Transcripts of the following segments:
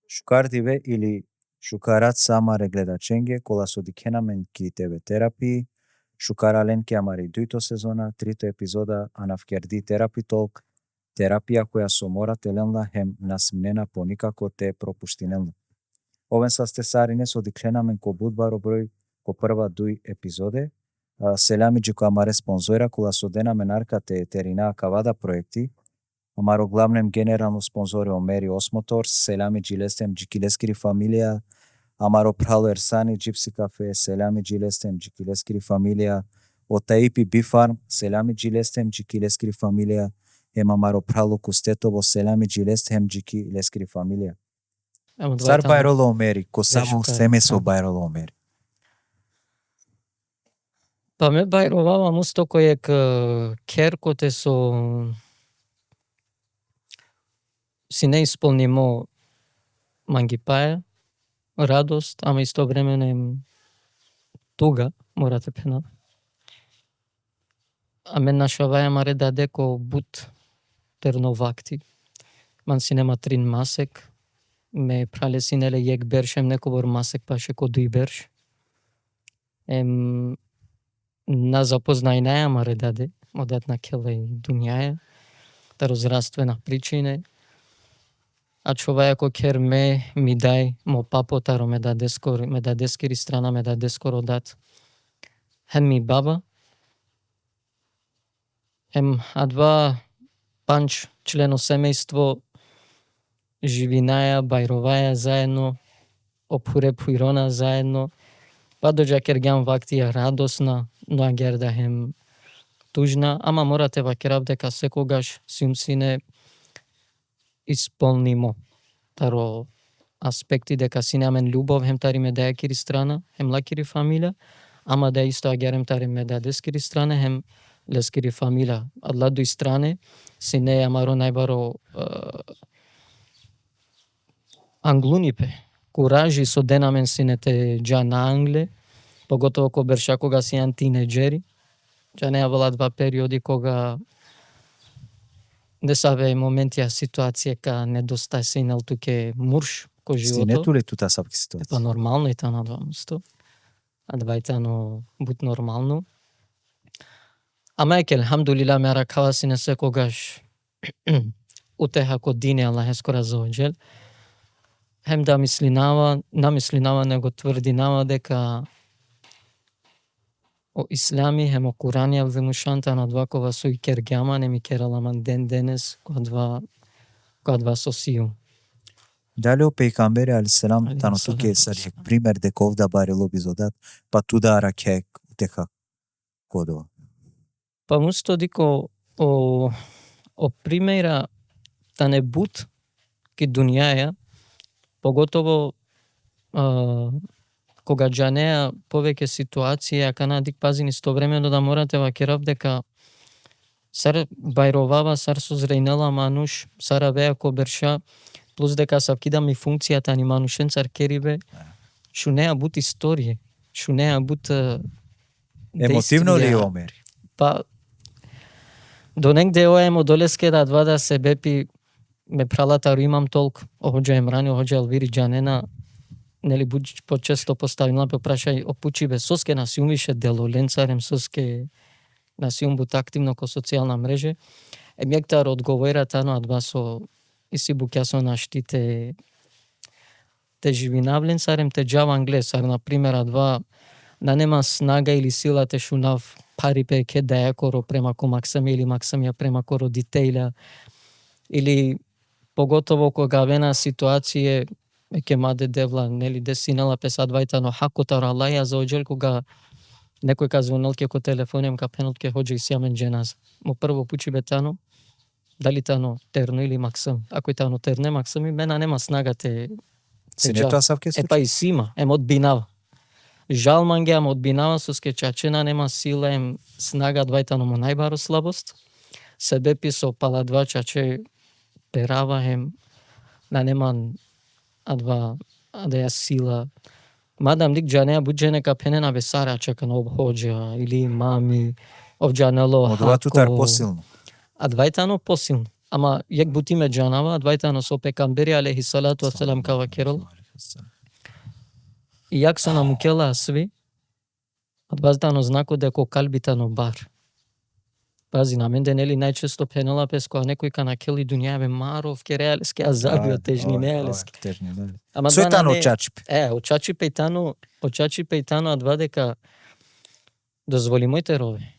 Шукардиве или шукарат самаре гледаченге кола со дикенамен ки тебе терапии, шукарален ки амари дуито сезона, трито епизода анафкерди терапи толк, терапија која со мора теленла хем насмнена по никако те пропуштинелна. Овен састесарине со дикленамен ко будбаро број ко прва дуј епизоде, селами джико амаре спонзора кола со денамен арка те терина кавада проекти, амаро главнем генерално спонзори омери осмотор, селами джилестем джикилескири фамилија, амаро прало ерсани джипси кафе, селами джилестем джикилескири фамилија, отаипи бифарм, селами джилестем джикилескири фамилија, ем амаро прало кустетово, селами джилестем джикилескири фамилија. Сар байроло омери, ко само семејство байроло омери. Па ме байровава мусто кој керкоте со си неисполнимо мангипаја, радост, ама истовремено туга, морате пена. А мен нашаваја маре даде ко бут терновакти. Ман си нема трин масек, ме прале синеле јек бершем некобор масек паше ко дуј берш. На запознајнаја маре даде, одат на келе дуњаја, разраствена причине. А човаја ко кер ми дај, мо папотаро ме даде скоро, ме даде скири страна, ме даде скоро дат. Хем ми баба, хем адва панч члено семејство, живинаја, бајроваја заедно, опуре пујрона заедно, па дојѓа кергјан вактија радосна, но герда хем тужна, ама морате вакерав дека секогаш сум сине исполнимо таро аспекти дека си намен љубов, хем тари ме даја кири страна, хем лакири фамилија, ама да исто агерем тари ме даде скири страна, хем лескири фамилија. Адла дуј стране, си не амаро најбаро англунипе, куражи со денамен синете джа на Англе, поготово ко берша кога си јан тинеџери, джа неа била два периоди кога не саве моментија ситуација ка недостај синел туке мурш ко живото. Синету ли тута сапки ситуација? Па нормално и та на два место. А двајтано бут нормално. Ама еке, алхамдулила, ме ракава си не секогаш утеха ко дине Аллах ескора за оџел. Хем да намислинава него тврдинава дека о ислами, хем о Куранија вемушанта на два кова со и кергјама, не ми кераламан ден денес, која два со сију. Дали о пейгамбери алейхиссалам тано туке сариек пример дека овда барело бизодат, па туда ракек дека кодо. Па мусто дико о примера та не бут ки дуњаја, поготово кога джанеа повеќе ситуација кана дик пазин истовремено да морате вакерав дека сар бајровава, сар со зрејнела мануш, сара веа ко берша, плюс дека савкидам и функцијата ни манушен цар керибе, шу неа бут историја, шу неа бут емотивно ли омери? Па до негде оемо долеске да два да се бепи ме пралата имам толк оhođa Емрани, оhođa Елвири Джанена, нели почесто поставила пе прашај опучиве соске на сиумише дело ленцарем соске на сиум бут активно ко социјална мрежа. Емјектар одговора тано адва со иси букјасо на штите те живинавлен сарем те джава англесар, например, адва да нема снага или сила те шунав пари пе ке даја коро према ко Максами или Максамија према ко родителја, или поготово кога вена ситуација ке маде девла, нели десинала песа двајтано хакотар Аллах за оџел кога некој ка звонел ке ко телефонем ка пенот ке хоџи сјамен дженаза. Мо прво пучи бетано, дали тано терно или Максам. Ако и тано терне Максами, мена нема снага те Синето асавке случај? Епа и сима, одбинава. Жал манге, ама одбинава со скечачена, нема сила, снага двајтано му најбаро слабост. Себе писо пала два чаче перава на неман адва ја сила Мадам дик џанеа буџене капенена бе сара чекан об хоџа или мами овџанело Одува тутар посилно. Адвајтано посилно. Ама јек бутиме џанава, адвајтано со пекамбери алейхи салату васелам кава керол. И јак со намукела сви, адвајтано знако деко калбитано бар. Пази, на менде нели најчесто пенела пес која некој кана кели дуња бе маров кереалески азабио тежни неалески. Ама сојтано очачипе. Очачипе и тано адва дека дозволи моите рове.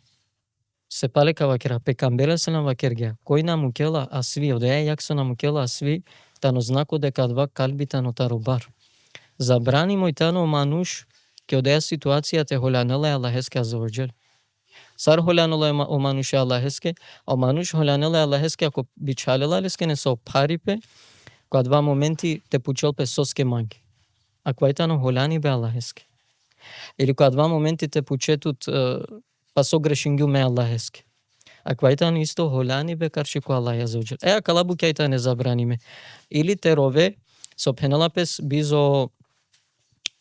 Се палека вакера пекамбера се на вакергија. Кој намукела а сви, одеја јак со намукела а сви, тано знако дека адва калбитано таробар. Забрани мојтано мануш ке одеја ситуација те холянела Аллахеске азаваџел. Сар холянела о мануше Аллахеске, а мануш холянела Аллахеске ако бичалела леске не со парипе, која два моменти те пучел пе соске манги. Ако ајтано холяни бе Аллахеске. Или која два моменти те пучетут па со грешингју ме Аллахеске. Ако ајтано исто холяни бе карши ко Аллах азаваџел. Калабу ке ајта не забраниме. Или те рове со пенела пес бизо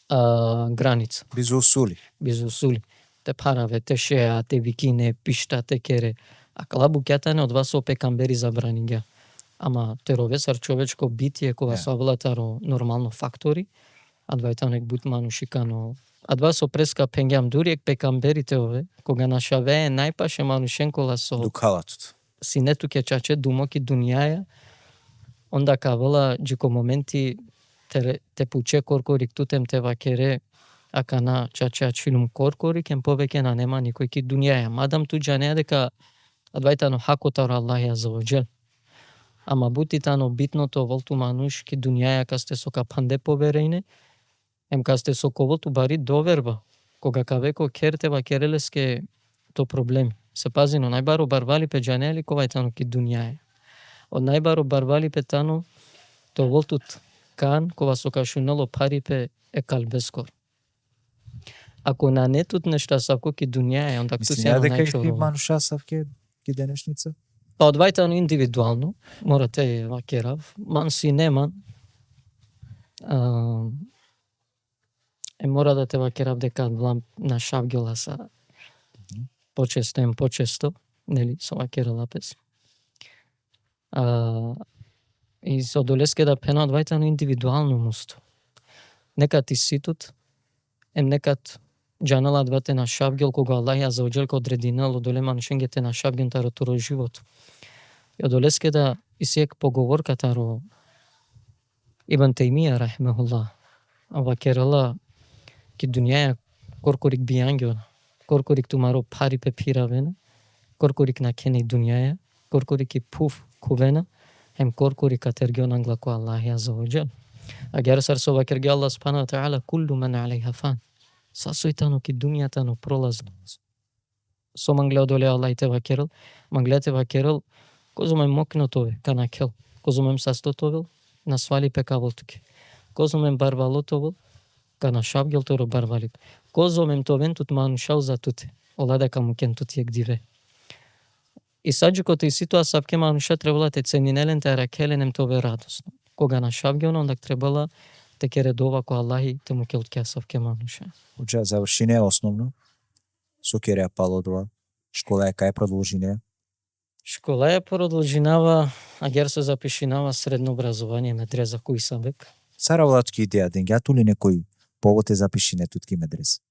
граница. Бизо усули. Бизо усули. Те параве, те шеа, те викине, пишта, те кере. А калабу кјатане од вас опе камбери забраниња. Ама те рове сар човечко битие кога со влатаро нормално фактори, а двајтанек бут манушикано. А два со преска пенгјам дуриек пекамберите ове, кога нашавее најпаше манушенкола со дукалатот. Синету ке чаче думоки дуњаја, онда кавала джико моменти те пуче коркорик тутем те вакере, ака на чачач филм коркорик ем повеќе на нема никој ки дуњаја. Мадам ту џанеа дека адвајтано хакотар Аллахи азаваџел. Ама бутитано битното волту мануш ки дуњаја касте со капанде поверејне, ем касте со коволту бари доверба. Кога кавеко керте вакерелеске то проблеми. Се пазино најбаро барвали пе џанеали ковајтано ки дуњаја. Од најбаро барвали пе тано то волтут кан кова со кашунело парипе е калбескор. Ако на нетут нешта савко ки дуњаја, онда ку се дека и мануша савке ки денешница? Па одвајтано индивидуално, морате вакерав, ман си неман. Мора да те вакерав дека влам на шавгела са почесто, нели, со вакерала пес. И со долеске да пена одвајтано индивидуално мусто. Некад и ситут, некад џанала двате на шавгел кога Аллах азаваџел ко одрединало доле манушенге те на шавген таро живот. И одолеске да исиек поговорка таро Ибн Теймија рахимехуллах вакерала ки дуњаја коркорик бијангиона, коркорик тумаро пари пе пиравена, коркорик на кени дуњаја, коркорик и пуф кувена, ем коркорик атергион англа ко Аллах азаваџел. Агер сар со вакерги Аллах субхана ва таала куллу ман алейха фан. Сасојтано ки дуњатано пролазно. Со манглео доле Аллах те вакерал, манглете вакерал, козумем мокнотове, канакел, козумем састотовел, на свали пекаволтуке, козумем барвалотовел, кана шавгел торо барвалит, козумем товентут манушал за туте, олада камукен тут јек диве. И саджикото и ситуа сапке мануша требала те ценинелен те ракеленем тове радосно. Кога на шавгел, ондак требала те кередова ко Аллахи те му келтке сапке мануша. Уча завршине основно, со кереа палодова, школа е кај продолжине? Школа е продолжинава, агер се запишинава средно образование медреза кој сабек. Сара владски идеја, денгјату ли некој повод е запишине тутки медрез?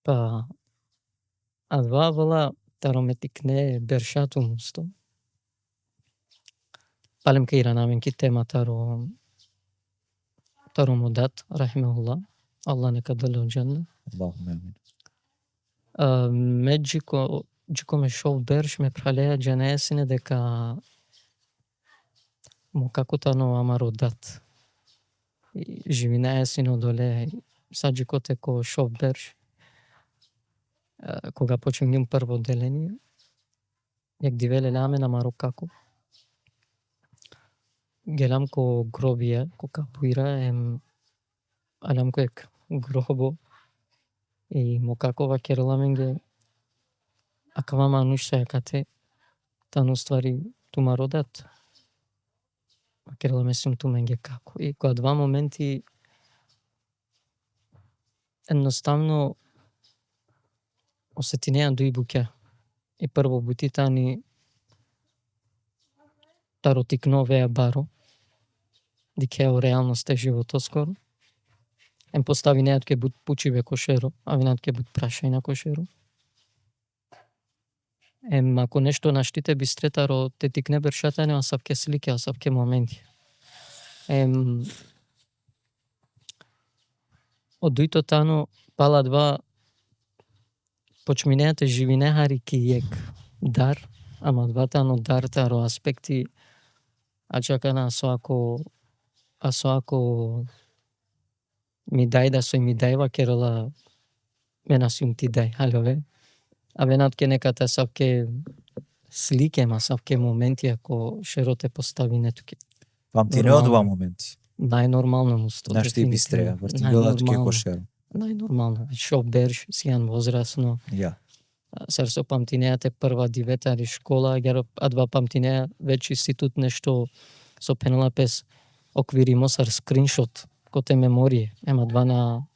Па, адва вала тарометикне бершату мусто. Палем ке иранамин ки тема таро модат, рахимехуллах, Аллах нека дали од џанна. Аллахуме амин. Джико ме шов берш ме пралеја џанеесине дека му како тано амаро дат. Живинеесино доле, саджико теко шов берш. Кога почнем прво деление, јак дивеле ламе на маро како. Гелам ко гробија, ко капуира, алам ко ек гробо, и му како вакерламенге, акава мануш се јакате, тану ствари тума родат. Вакерламе сум туменге како. И која два моменти едноставно осетинеа дуи буќе. И прво бутита ни таротикновеа баро, дикео реалност е животоскоро. Ем постави неат ке буд пучиве кошеро, а винат ке буд прашај на кошеро. Ем ако нешто наштите бистретаро те тикне бершатане, а савке слике, а савке моменти. Ем од дуито тану пала два почминеате живинехари ки јек дар, ама дватано дар таро аспекти ачакана со ако ми дај да сој ми дајва керала мена сум ти дај, алове. А венат ке неката савке слике, ма савке моменти ако шеро те постави нетуке. Памти не од два моменти. Најнормално му сто. Наш ти бистреја, вртигелат ке кошеро. Најнормално. Шо берш, сијан возрасно. Ја. Сар со памтинејате прва диветари школа, а два памтинеја веќе институт нешто со Пенелапес оквири мосар скриншот, коте меморија, ема два на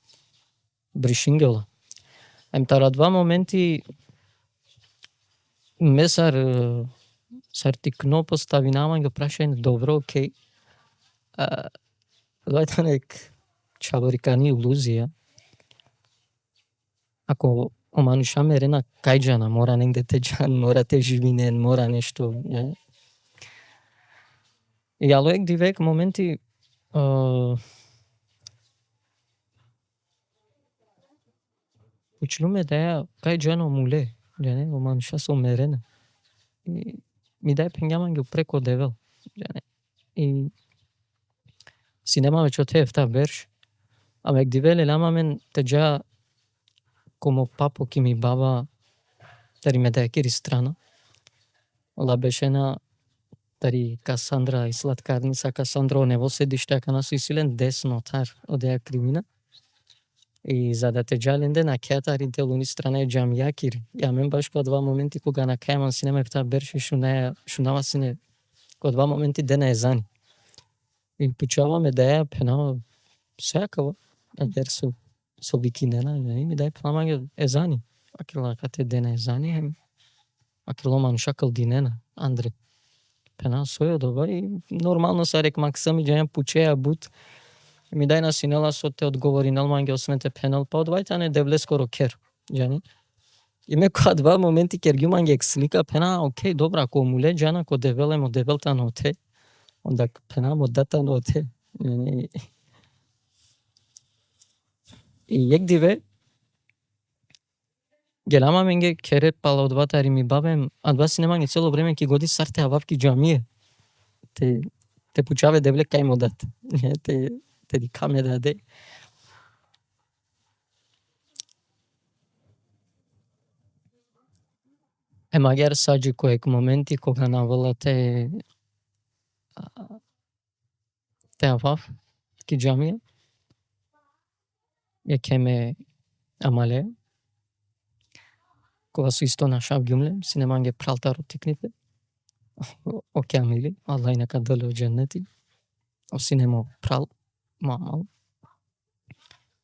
бришингела. Ем тара два моменти месар тикно постави нама го прашај добро, окей. Двајта нек чабарикани илузија. Ако омануша мерена кајджана, мора негде те джан, мора те живинен, мора нешто. И алоек дивек моменти училуме да кајджано муле, омануша со мерена. И ми дај пењаман ги преко девел. И си нема веќе од ефта берш. Ама ек дивеле ламамен те джа комо папо ки ми баба тари ме дај кири страна. Ола бешена тари Касандра и сладкарница Касандро нево седиште ака на силен деснотар одеа кримина. И за да те джаленде на кеатари делуни страна е джамија кири. Ја мен баш кога два моменти кога на кајман си нема ефта берши шунава си не кога два моменти дена езани. И почаваме да ја пенава секава едер со викинена, и ми дај пламање езани. Акила кате дена езани, акило мануша калдинена, Андре. Пена сојо доба и нормално са рек максами джајам пучеја бут. Ми дај на синела со те одговори налмање осмете пенал, па одвајта не девле скоро кер. Джани. И ме кога два моменти кер гјумање екслика, пена, окей, добра, ако муле джана, ако девеле мо девелта на оте, онда пена мо дата на оте. И јек диве, гелама менге кере пала од ватари ми бабем, а два си немање цело време ки годи сарте ававки джамие. Те пучаве девле кај му дат. Те ди каме даде. Емагер саджи коек моменти кога навала те авав ки джамие. Ја кеме амале. Кога су исто на шав гюмле, си немање пралтаро тикните. Оке амили, Аллах нека доле од дженнети. Оси немо прал, мамал.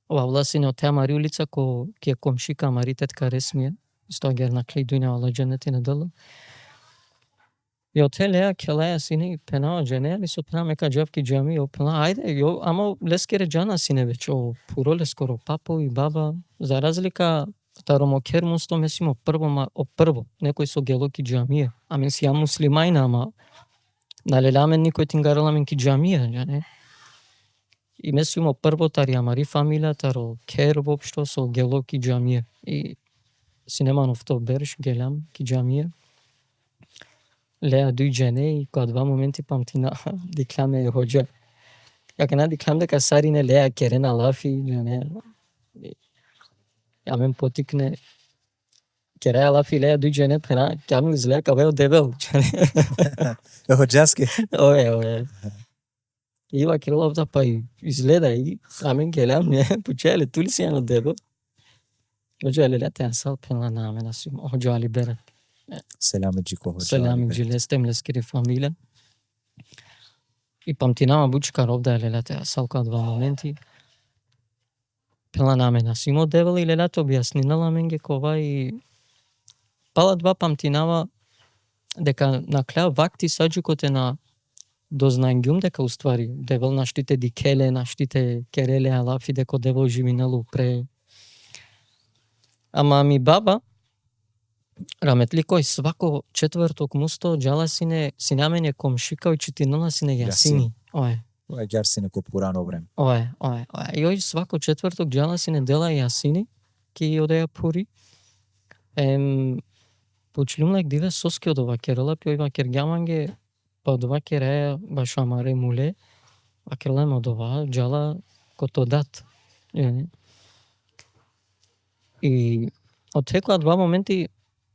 Ова власине од теа мари улица, ки е комшика мари тетка Ресмија. Исто агер на клей дујне Аллах дженнети не доле. И од те леа келаја сини пенава джене, ли со пена мека джавки джами, пена, ајде, амо лескере джана сине веќе, пуро лескоро папо и баба, за разлика таромо кермусто месимо прво, некој со гелоки джамија, амен си ја муслимајна, ама налеламен никој тингараламен ки джамија, джане. И месимо прво тари амари фамилија, таро кер воопшто со гелоки джамија. И синеманов то берш, гелам ки джамија. Леа дуј джене и кога два моменти памтина дикламе хоџа. Ја кена диклам дека сарине леа керена лафи, джене. Ја мен потикне кереја лафи леа дуј джене пена, ќе ми излеа каве од дебел. Хоџаске. Ое. Ива кириловта па изгледа и амен гелам не пучеле тули си јано дебел. Хоџа леле те асал пена на амена си хоџа али бера. Селами джико хоџа. Селами джилестем лескери фамилија. И памтинама бучка робда леле те асал кога два моменти. пела на мене. Симо девел и лелато објаснинала менге кова и пала два памтинава дека на клеа вакти саджукот е на дознањгјум дека уствари девел наштите дикеле, наштите кереле алафи дека девел живинелу пре. Ама ми баба раметли кој свако четврток мусто джала сине синамене комшика и читинала сине јасини. Ое. Ова ѓар си некој пурано време. Ое. И ој свако четврток джала сине дела јасини ки одеја пури. Почилумлек диве соски од ова керела, пи ова кергјаманге па од ова кереја баш амаре муле, а керелем од ова джала кото дат. И од секоја два моменти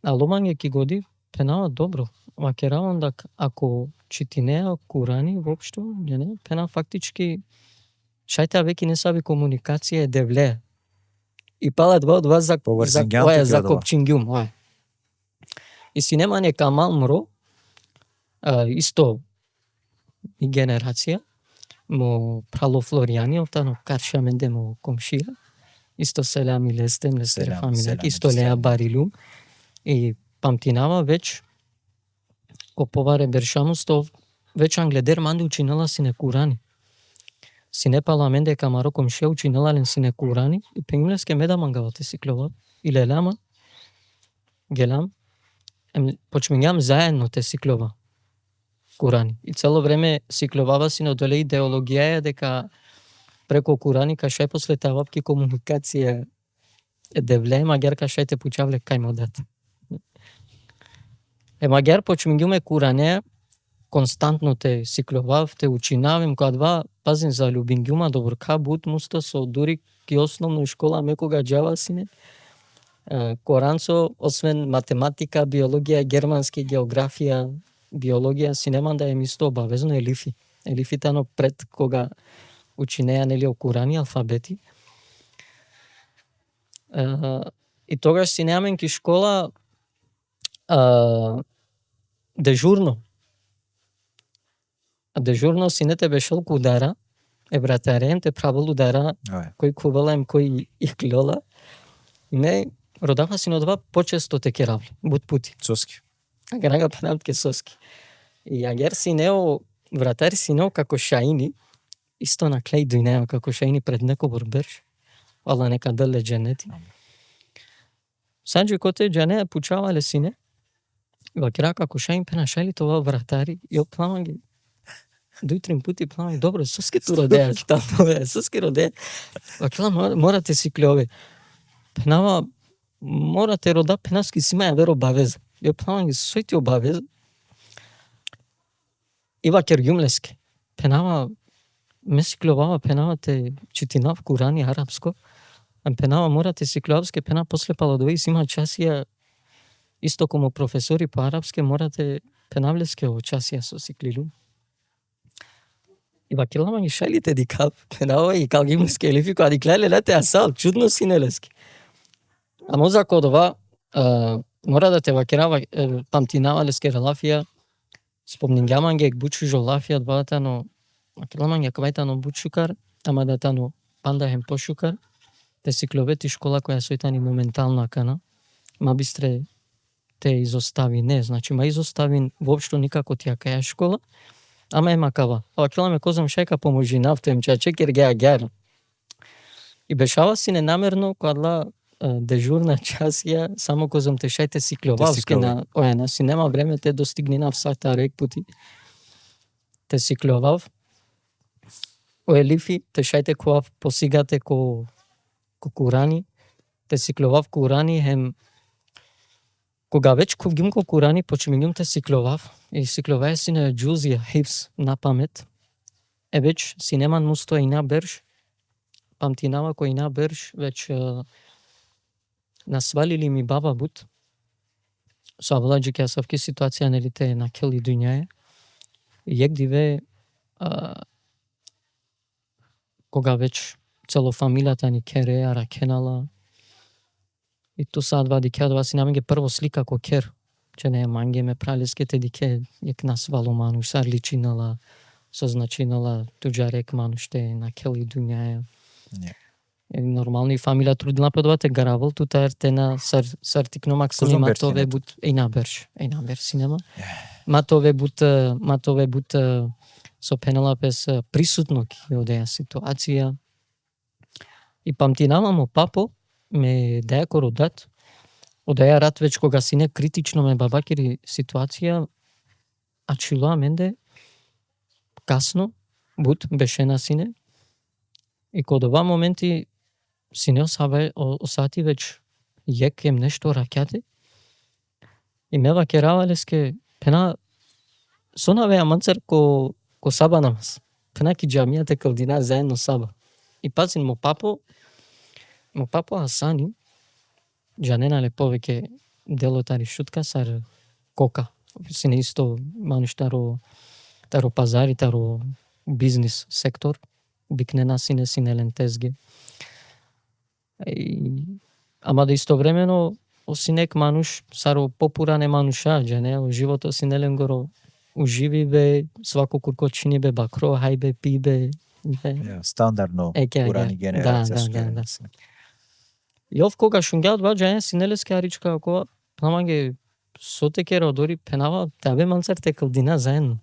аломанге ки годи пенава добро. Ова керавам да ако читинеа Курани воопшто, пена фактички шајта веќе не саби комуникација девле. И пала два од вас за копчингјум. И си нема нека мамро, исто и генерација, мо прало Флоријани, оттано карша менде мо комшија, исто селам и лестем, лестер фамилија, исто леа барилум, и памтинава веќе, коповаре бершамустов, веќе англедер манду учинала сине Курани. Сине парламенде камаро комшија учинала лен сине Курани, и пенгулеске меда мангавате сиклова, и лелама, гелам, почмињам заедно те сиклова Курани. И цело време сикловава сине одоле идеологија дека преко Курани кај после тавапки комуникација девле, магер кај те пучавле кај модат. Магер почмињуме Куране, константно те сикловав, те учинавим, кога два пазин за любингјума добрка буд мусто со дури ки основно школа мекога джава сине, Коранцо, освен математика, биологија, германски, географија, биологија, синеман да е исто обавезно елифи. Елифи тано пред кога учинеа нели Курани, алфабети. И тогаш си неамен ки школа дежурно. Дежурно синете бешол кудара, братарен те правил удара, кој кувалем, кој их клола. Не, родава сино два почесто те керавли, буд пути. Соски. Аграга панамтке соски. И агер синео, вратар синео како шаини, исто на клеј дујнео како шаини пред неко борберш, ала нека дъле дженети. Санджи коте джане пучавале сине, вакера како шаин пена шајли това вратари, и оплама ги дуј-трим пути плама, добро, соски ту родеа, китално соски родеа. Вакела морате си клеове. Пенава, морате рода пенаски си маја веро бавеза. И оплама ги сој ти обавеза. Ива кергјумлеске. Пенава, ме си клеовава, пенава те читинав Курани арапско. Пенава морате си клеовске, пена после паладови си има часија, исто комо професори по арапске, морате пенавлеске о часија со сиклилу. И вакелама ги шајлите дикав, пенава и калгимлеске елифи, која диклеле лете асал, чудно синелеске. А моза кодова, мора да те вакерава памтинавалеске релафија, спомнингјаманге бучужо лафија дватано, вакеламанге кавајтано бучукар, ама датано пандахем пошукар, те сикловети школа која сојтани моментално акана, ма бистре те изостави, не, значи ма изостави воопшто никако тија каја школа, ама ема кава. Вакела ме козам шајка поможи нафтем, чекер геа. И бешава си ненамерно кога дежурна часија, само козам те шајте сикловавске на си нема време те достигни на всата рек пути. Те сикловав. О елифи, те шајте која посигате ко Курани. Те сикловав Курани, хем кога веќе ковгим ко Курани, почемињум те сикловав. И сикловај си на джузија, хипс, на памет. Веќе си неман мусто и на берш. Памтинава кој на берш, веќе насвалили ми баба бут. Со авладжи ке савки ситуација нели те на кели дуњае. Јек диве кога веќе цело фамилијата ни кереа, ракенала. И ту са два дике, два си наменге прво слика ко кер. Че не манге ме пралескете дике, јек насвало мануш, сар личинала, со значинала туѓа рек мануште на кели дуњаја. Нормално и фамилија трудна подвате гаравол тута ертена сартикно максими матове бут Ейнаберш синема. Матове бут со Пенелопес присутно ки одеја ситуација. И памтинамамо папо ме деја кородат. Одеја рат веќе кога си не критично ме бабакери ситуација, а чилоа менде касно бут беше на сине. И кod ова моменти сине осати веќе јекем нешто раќате. И ме вакеравалеске пена сонавеа манцер ко саба намаз. Пена ки џамијата калдина заедно саба. И пазин мо папо Асани џаненале повеќе делотари шутка сар кока. Сине исто мануш таро пазари, таро бизнес сектор. Бикнена сине лентезге. Ама да истовремено осинек мануш саро попуране мануша, џане живото синелен горо уживи бе, свако курко чини бе бакро, хај бе, пи бе. Стандардно урани генерација. Да. И ов кога шунгеа два џане синелеске аричка ако пламање сотекера дори пенава табе манцер те калдина заедно.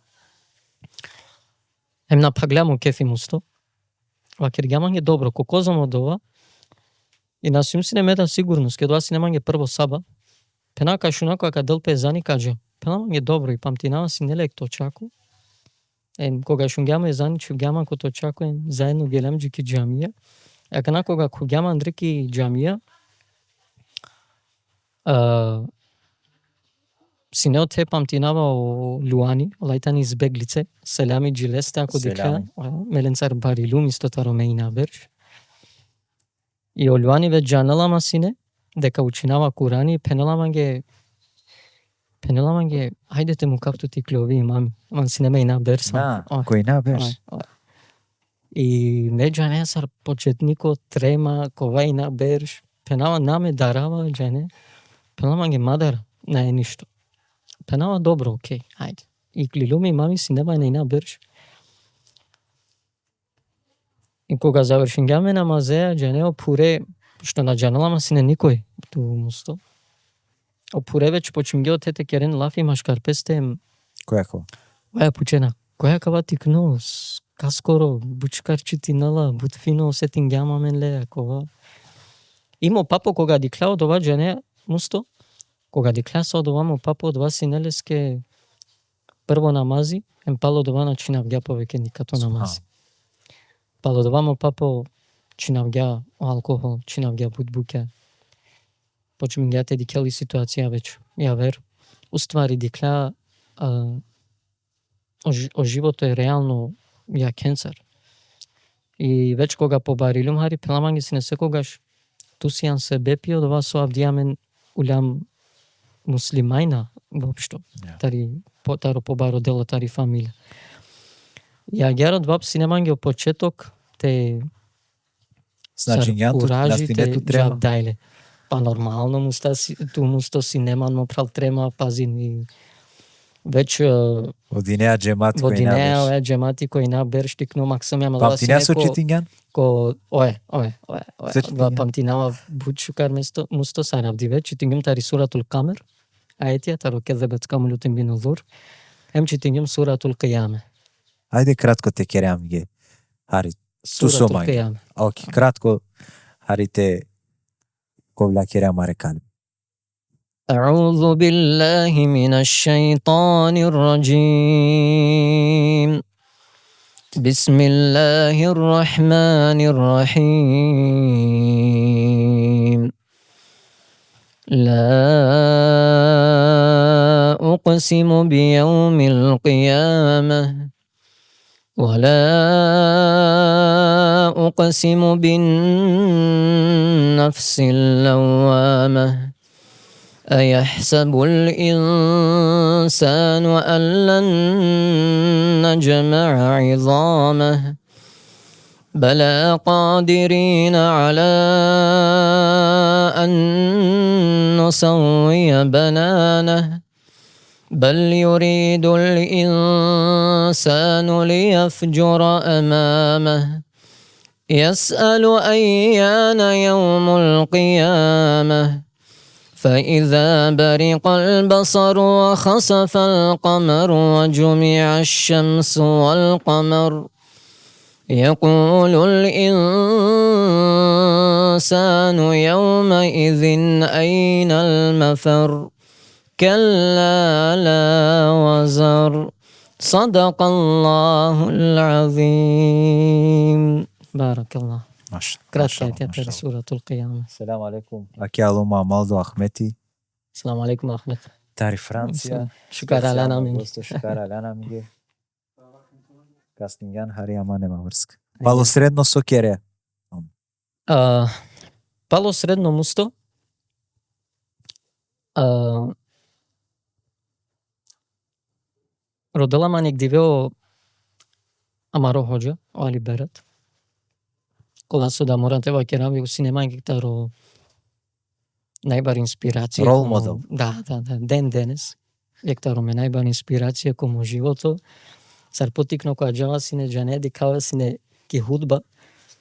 Емна паглямо кефи мусто. Вакер гамање добро, кокозам од ова. И насим си не мета сигурност, ке доа си немање прво саба. Пена кашунако ака делпе зани каџа. Пена мање добро и памтинава си нелек точако. Кога шунгјама зани чугјама ко точако заедно гелемџики џамија. Ака на кога куѓама андреки џамија. Синеот те памтинава о Луани, лајтани избеглице, селями джилесте ако дика, меленцар барилум исто таро Ейнаберш. И о Луани ве џанелама сине, дека учинава Курани, пенеламање, ајдете му капту ти клови имам, ман синема Ейнаберш. Кој Ейнаберш? И не џане сар почетнико трема, кова Ейнаберш, пенава наме дарава џане, пенеламање мадара, не е ништо. Пенава добро, окей, ајде. И клилуми мами си нема Ейнаберш. И кога завршингјаме намазеа, џане опуре, што на џанелама си не никој ту мусто. Опуре веќе почингео тете керен лафи машкарпесте. Којако? Оја пучена, којакава тикно, каскоро, бучкарчи тинала, бутфино, сетингјама мен леја, кова. Имо папо кога диклао од ова џане мусто, кога дикласа од ова папо од вас синелеске прво намази, пало од ова начинавѓа повеќе никато намази. Пало од ова папо чинавѓа алкохол, чинавѓа бутбуке. Почмингја те дикели ситуација веќе. Ја вер. Уствари дикла о живото е реално ја кенцер. И веќе кога побарилум хари пеламање си не секогаш тусијан се бепи од ова со авдијамен улям муслимајна воопшто. Таро побаро дело тари фамилија. Ја герат вап си немање почеток те значи куражите џавдајле. Па нормално мусто си неман мо прал трема пазин и веќе одинеа џемат кој наберш. Одинеа џемати кој наберш тикно максимум ала си неко читингјан? Ое. Памтинава бучукар мусто саравди веќе читингјам тари суратул камер. Ајетија таро кезебет камулутин бин узур. Читингјам суратул қияме. Ајде кратко те керам ги. Хари, ту сомај. Оки, кратко харите ковла керам арекалим. أعوذ بالله من الشيطان الرجيم بسم الله الرحمن الرحيم لا أقسم بيوم القيامة ولا أقسم بالنفس اللوامة أيحسب الإنسان أن لن نجمع عظامه بلى قادرين على أن نسوي بنانه بل يريد الإنسان ليفجر أمامه يسأل أيان يوم القيامة فإذا برق البصر وخسف القمر وجمع الشمس والقمر يقول الإنسان يومئذ أين المفر كلا لا وزر صدق الله العظيم. بارك الله. Кратка е суратул Қияма. Селам алейкум. Аки алума Малдо Ахмети. Селам алейкум Ахмет. Тари Франција. Шукар алана ми. Шукар алана ми. Кастинган хари ама нема врска. Пало средно со кере. Пало средно мусто. Родила манек дивео амаро ходжа али берет. Кога со да морате во керави у синема гитаро најбар инспирација. Рол модел. Да, ден денес. Гитаро ме најбар инспирација кому живото. Сар потикно која джава сине джанеди кава сине ки худба.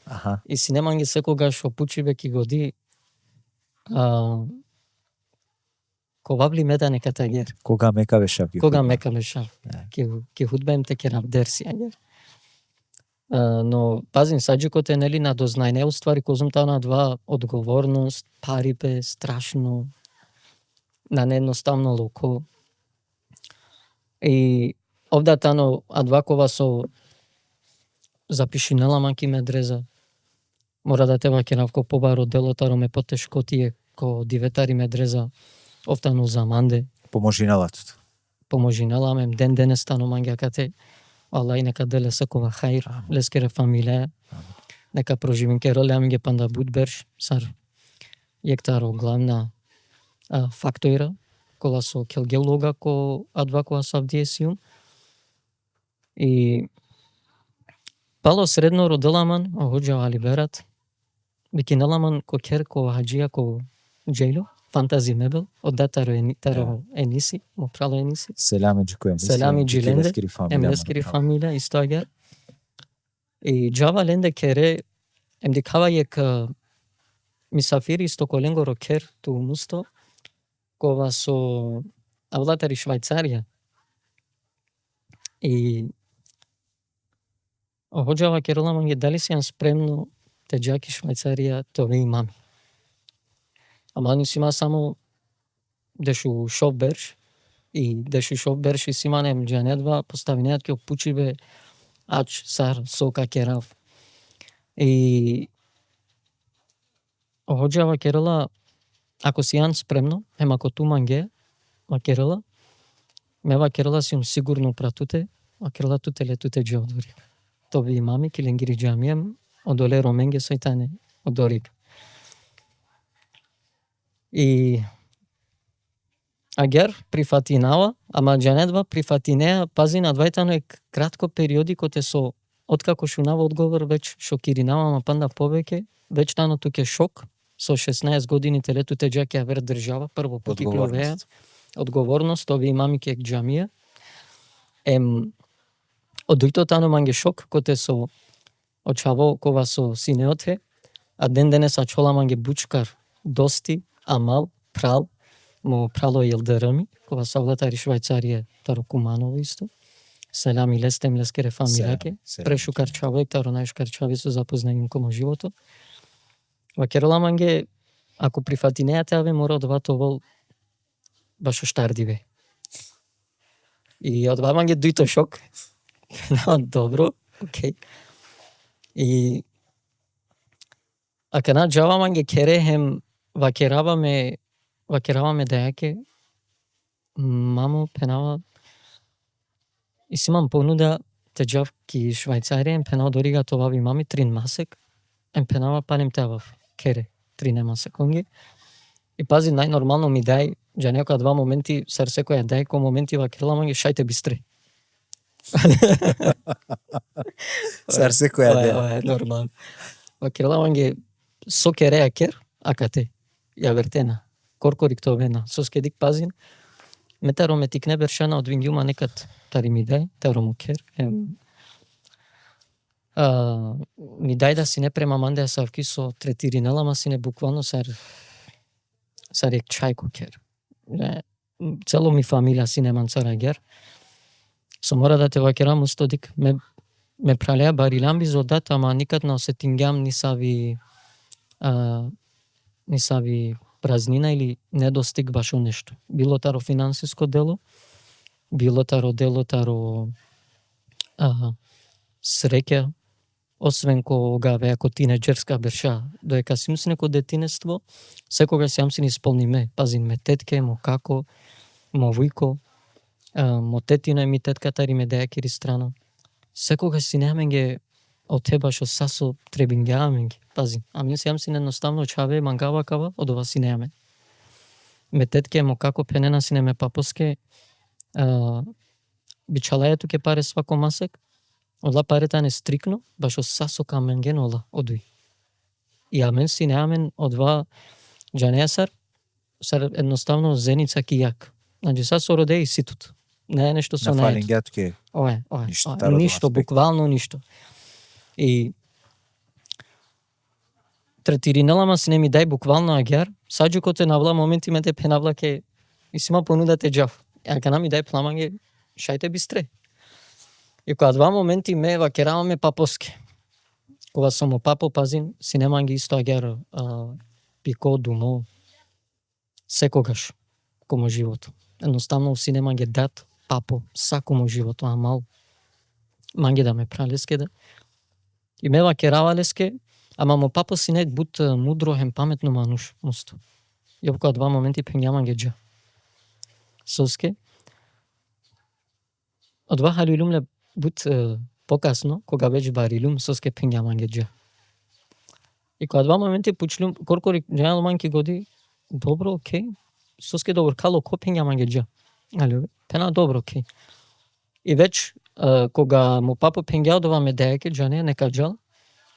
Аха. И синема ги секогаш опучиве ки годи ковабли мета нека тагер. Кога мека бешав. Кога мека бешав. Ки худба им те керав дерси агер. Но пазим саджикот е нели на дознајне уствари козумта на два одговорност, парипе, страшно, на неедноставно локо. И овда тано адвакова со запишинела маки медреза. Мора да тева керавко побаро делотаро ме потешко тие ко диветари медреза. Офтано за манде. Поможиналатот. Поможинела мем ден денес тану мангакате. Аллах нека деле секова хаир, лескере фамилија, нека проживим ке роля аминге панда будберш, сар јектаро главна фактора, кола со келгелога ко адвакова савдиесиум. И пало средно роделаман, ходжа алиберат, бикинеламан ко кер ко хаджија ко джейло, фантази мебел, од датаро ениси, му прало ениси. Селами джикуем. Селами джиленде, емлескири фамилија, исто агер. И джава ленде кере, емдикава ек мисафири стоколенгоро кер ту мусто, кова со авлатари Швајцарија. И ходжава кероламанге дали си јан спремно те джаки Швајцарија тоа имами. Ама ни сима само дешу шофберш и дешу шофберш и симанем джанедва поставинеат ке опучибе ач сар сока керав. И ходжава керела ако си јан спремно, ако ту манге, ва керела, мева керела си сигурно пратуте, а керела туте летуте джодори. Тоби имами киленгири джамием, одоле роменге сојтане, одорик. И агер прифатинава, ама джанедва прифатинеа, пази на двајтано е кратко периоди коте со откако шунава одговор веќе шокиринава, ама панда повеќе, веќе тано туке шок, со 16 години телетуте джаке авер држава, прво потикловеа, одговорност, ови имами ке джамија, одујто тано манге шок, коте со очаво кова со синеоте, а ден денес ачола манге бучкар, дости, амал, прал, му прало елдерами, кога са влатари Швајцарија, таро Куманово исто. Селам и лестем лескере фамилјаке. Прешукар човек, таро најшкар човек со запознањем комо живото. Ва керола манге, ако прифатинеате аве, мора од ватовол баш штардиве. И од ва манге дуито шок. Добро, окей. И ака на джава манге кере хем вакераваме дејаке, мамо пенава, и си имам понуда те джав ки Швајцарија, ем пенава дорига това ви мами трин масек, ем пенава панем тева кере, трине масеконги. И пази, најнормално ми дај, джа некоја два моменти, сар секоја дај ко моменти вакерла манге шајте бистре. Сар секоја дај. Нормално. Вакерла манге со кереа кер, акате. Ја вертена, коркорик тоа вена, соскедик пазин, метаро ме тикне бершана од вингјума некад тари ми дај, таро му кер, ми дај да си не према мандеа савки со третиринела, ма си не буквално сар рек чајко кер. Цело ми фамилија си неман царагер. Со мора да те вакерам усто дик ме пралеа бариламби зодат, ама никад не осетингам ни сави празнина или недостиг башо нешто. Било таро финансиско дело, било таро дело таро среќа, освен кога ако тинеџерска берша, доека си мислам ко детинество, секогаш сам си ни исполниме, пазин ме тетке, мо како, мо вујко, мо тетина ми тетката ри ме деја кири страна. Секогаш си неамен ге од теба шо сасо требингеамен ги, пазин. Ами сам си едноставно чаве мангава кава, од ова си неамен. Ме тетке, мо како пенена си не ме папоске, бичалајето ке паре свако масек, одла парета не стрикно, баш сасо камен генола одуи. И амен си неамен одва джанеасар, сар едноставно зеница кијак. Значи сасо роде и ситут. Не е нешто со На најето. фалингето ке Ништо, буквално ништо. И третиринелама си не ми дај буквално агјар, саđукот е навла моменти ме те пенавла ке и сима понуда те джав. Ака на ми дај пламање, шајте бистре. И кога два моменти ме вакераваме папоске. Кога сум о папо пазин, си немам ги исто агјар пико, думо, секогаш, комо живото. Едноставно си немам ги дат папо, сакомо живото, амал. Манге да ме пралеске да. И ме вакеравалеске, ама мо папо си не бут мудро хем паметно мануш, мусто. Јо кога два моменти пењамам ги джа. Соске. Од два халилум ле бут покасно, кога веќе барилум, соске пењамам ги джа. И кога два моменти пучлум, коркори джајал манки годи, добро, окей. Соске добро, кало ко пењамам ги джа. Али, пена добро, окей. И веќе, кога му папо пењал дова ме дејаке, джане, нека джал,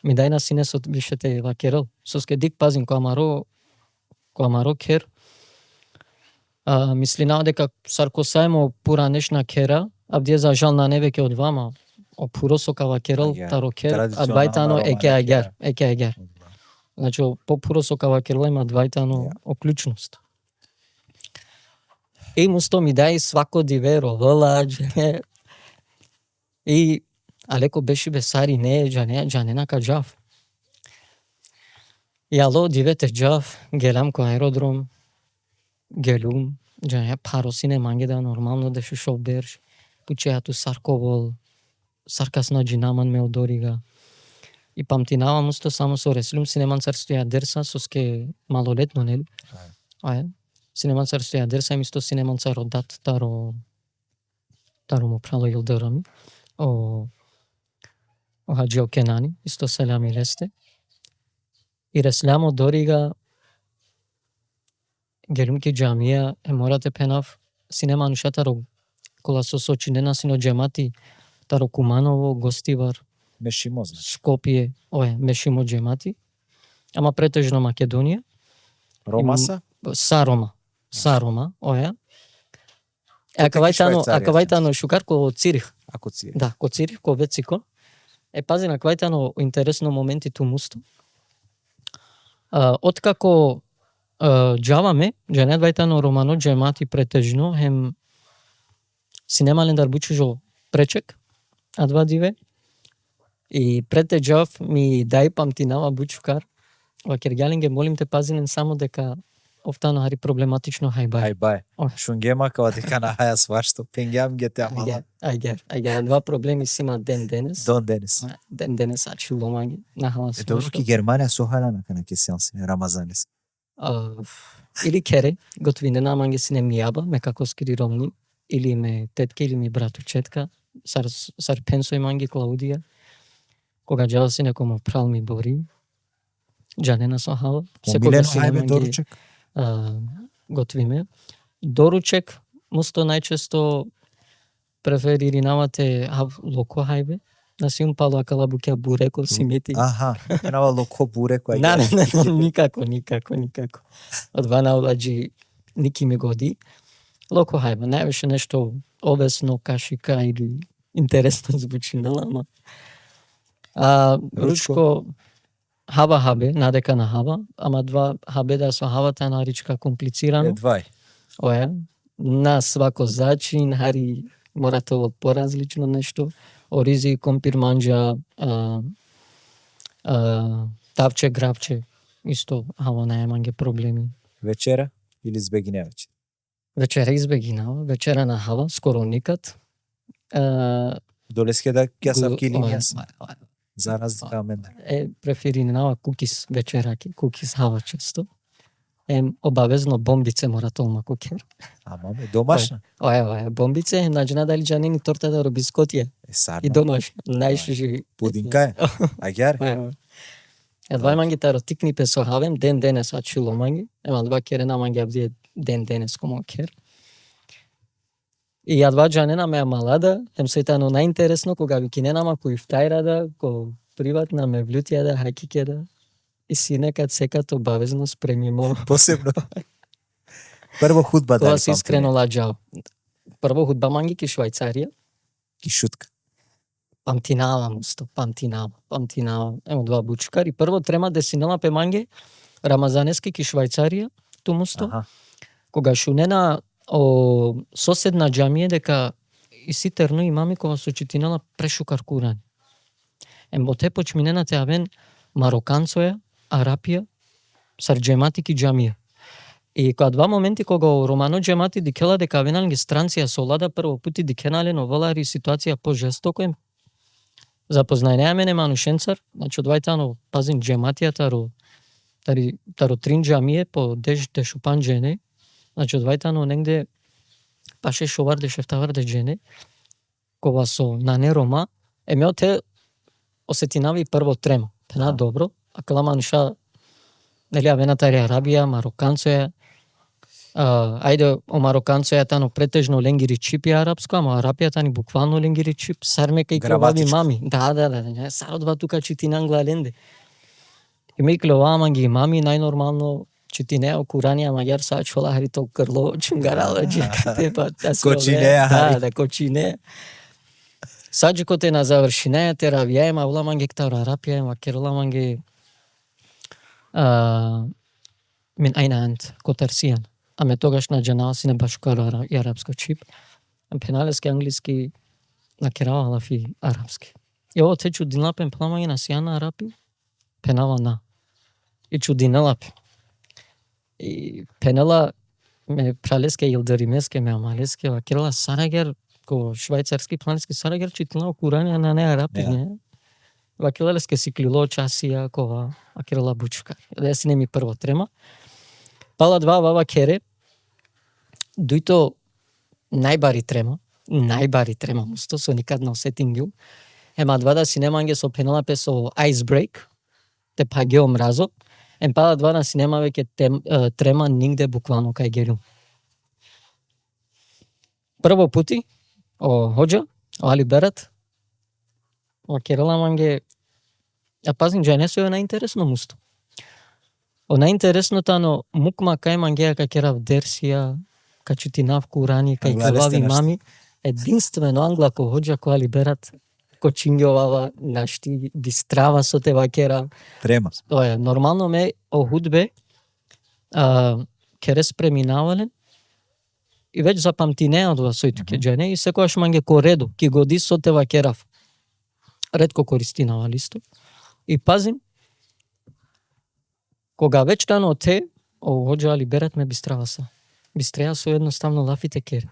ми дај на синесот вишете вакерал. Соске дик пазин, која маро кер, мислинава дека саркосајмо пура нешна кера, а вдие за жал на невеќе од вама, о пуро со кавакерал, таро кер, а двајтано еке агер. Значи, по пуро со кавакерал има двајтано оклучност. И мусто ми дај свако диверо, владж, и алеко беше бесари, не, джане на каджав. И ало, дивете джав, гелам ко аеродром, гелум, джане пароси не манге да нормално да шо берш, пучејату сарковол, саркасно джинаман ме одорига. И памтинава мусто само со реслум, синеман цар стоја дерса, соске малолетно, нели? Синеман цар стоја дерса, и мисто синеман цар одат таро му прало илдерами. O Hađio Kenani, isto selam i reste. I reslamo doriga gelum ki camia emorate penav sinema nuşataro kola sosočinena sino džemati taro Kumanovo, Gostivar, Mešimo, Skopje, Mešimo džemati. Ama pretežno Makedonija. Ромаса? Sa Roma, Акавајтано шукар ко Цирих. Ако Цирих. Да, ко Цирих, ко Вецико. Пази на квајтано интересно моменти ту мусто. Откако джаваме, джане двајтано романо джемати претежно, хем синемален дарбучужо пречек, а два диве. И прете джав ми дај памтинава бучукар. Вакергјалинге молим те пазинен само дека офтано хари проблематично хајбај. Шунгема као дека на хаја свашто, пенгјам ге те амала. Ајгер, два проблеми си има ден денес. Ден денес ачи ломаги на хала свашто. Добро ки Германија сохала на кесијанси, Рамазанес. Или кере, готвинена манге си не мијаба, ме како скири ромни, или ме тетке, или ми братучетка, сар пенсо и манги Клаудија, кога джава си некомо прал ми бори, джанена сохала. Помилено хајбе доручек? Готвиме. Доручек, мусто најчесто префериринавате локо хајбе, на си умпало акалабуќа буреко си мети. Нава локо буреко. Не, никако. Од вана уладжи ники ми годи. Локо хајбе, највеше нешто овесно, кашика или интересно звучи, ама Ручко хава хабе, надека на хава, ама два хабеда со хавата наричка комплицирано. Едвај. Оја, на свако зачин, хари морато поразлично нешто. Оризи, компир манџа, тавче, гравче, исто хава најманге проблеми. Вечера или збегине вечер? Вечера избегинава, вечера на хава, скоро никад. Долеске да кјасавки или Оја, јас. За разлика од мене. Преферирам кукис вечераки, кукис хава често. Обавезно бомбице мора толма кукер. Ама домашна. Оја, бомбице, наџна дали џанини торта да роби скотија. Сарна. И домашна. Најшижи. Пудинка е. Аѓар. Едва манги таро тикни пе со хавем, ден денес ачило манги. Ема два керена манги абдие ден денес комо кер. И јадва џанена ме малада, сетано најинтересно кога ви киненама кој втајрада, ко приватна ме влютија да хајкике да. И си некад секад обавезно спремимо. Посебно. Прво худба Тоа се искрено ладжао. Прво худба манги ки Швајцарија. Ки шутка. Памтинава мусто, памтинава. Емо два бучкари. Прво трема десинела пе манги, рамазанески ки Швајцарија, ту мусто. Кога шунена о соседна џамија дека и сите рну имами кога со читинела прешукар Куран. Ембо те почминена те авен мароканцоја, Арапија, сар џемати ки џамија. И кога два моменти кога романо џемати дикела дека венал ги странција солада прво пути дикенале но волари ситуација пожестоко им запознајнеа мене манушенцар, значи одвајтано пазин џематијата таро трин џамије по дешупан џене, значи одвајтано негде паше шоварде шефтаварде џене, кога со на нерома, емео те осетинави прво трема, пена добро, а кала мануша, нели авенатари Арабија, мароканцоја, ајде о мароканцоја тано претежно ленгири чипи арапско, ама Арапијата ни буквално ленгири чип, сармека и клобави мами. Да, сародва тука читинангла ленде. Има и кловама ги мами, најнормално читинеа Куранија маѓар са чола хари то крло чунгарала джекате па кочинеа. Да, кочинеа. Саџикоте на завршинеа теравија ема уламанге ктар Арапија ема керуламанге мин ајна ант котарсијан. Аме тогаш на џанаа си не башкара и арапско чип. Пеналески англиски на керала фи арапски. И ово те чудинла пен пламање на сијана арапи пенала на. И чудинела пе. И пенела ме пралеске илдаримеске ме амалеске вакерала сарагер ко швајцарски плански сарагер читинла Куранија на не арапи не. Вакелалеске си клило часија кова вакерала бучка. Да си не ми прво трема. Пала два вава кере. Дуито најбари трема мусто со никад на осетингил. Ема два да си неманге со пенала пе со Icebreak. Те пагео мразо. Пала два на си нема веќе трема нигде буквално кај герил. Прво пути о хоџа, о Али Берат. О керала манге пазин џајнесо е најинтересно мусто. О најинтересното ано мукма кај мангеа ка керав дерсија, ка читинав Курани, кај кавави мами, единствено англа ко хоџа ко Али Берат, ко чингјовава, нашти дистрава со те вакера. Трема. Тоа е, нормално ме о худбе, керес преминавален, и веќе запамтинеа од сојтуке џене, и секојаш манге ко редо, ки годи со те вакерав. Редко користинава листо. И пазим, кога веќе тано те, о хоџа Али Берат ме бистрава са. Бистреа со едноставно лафите кере.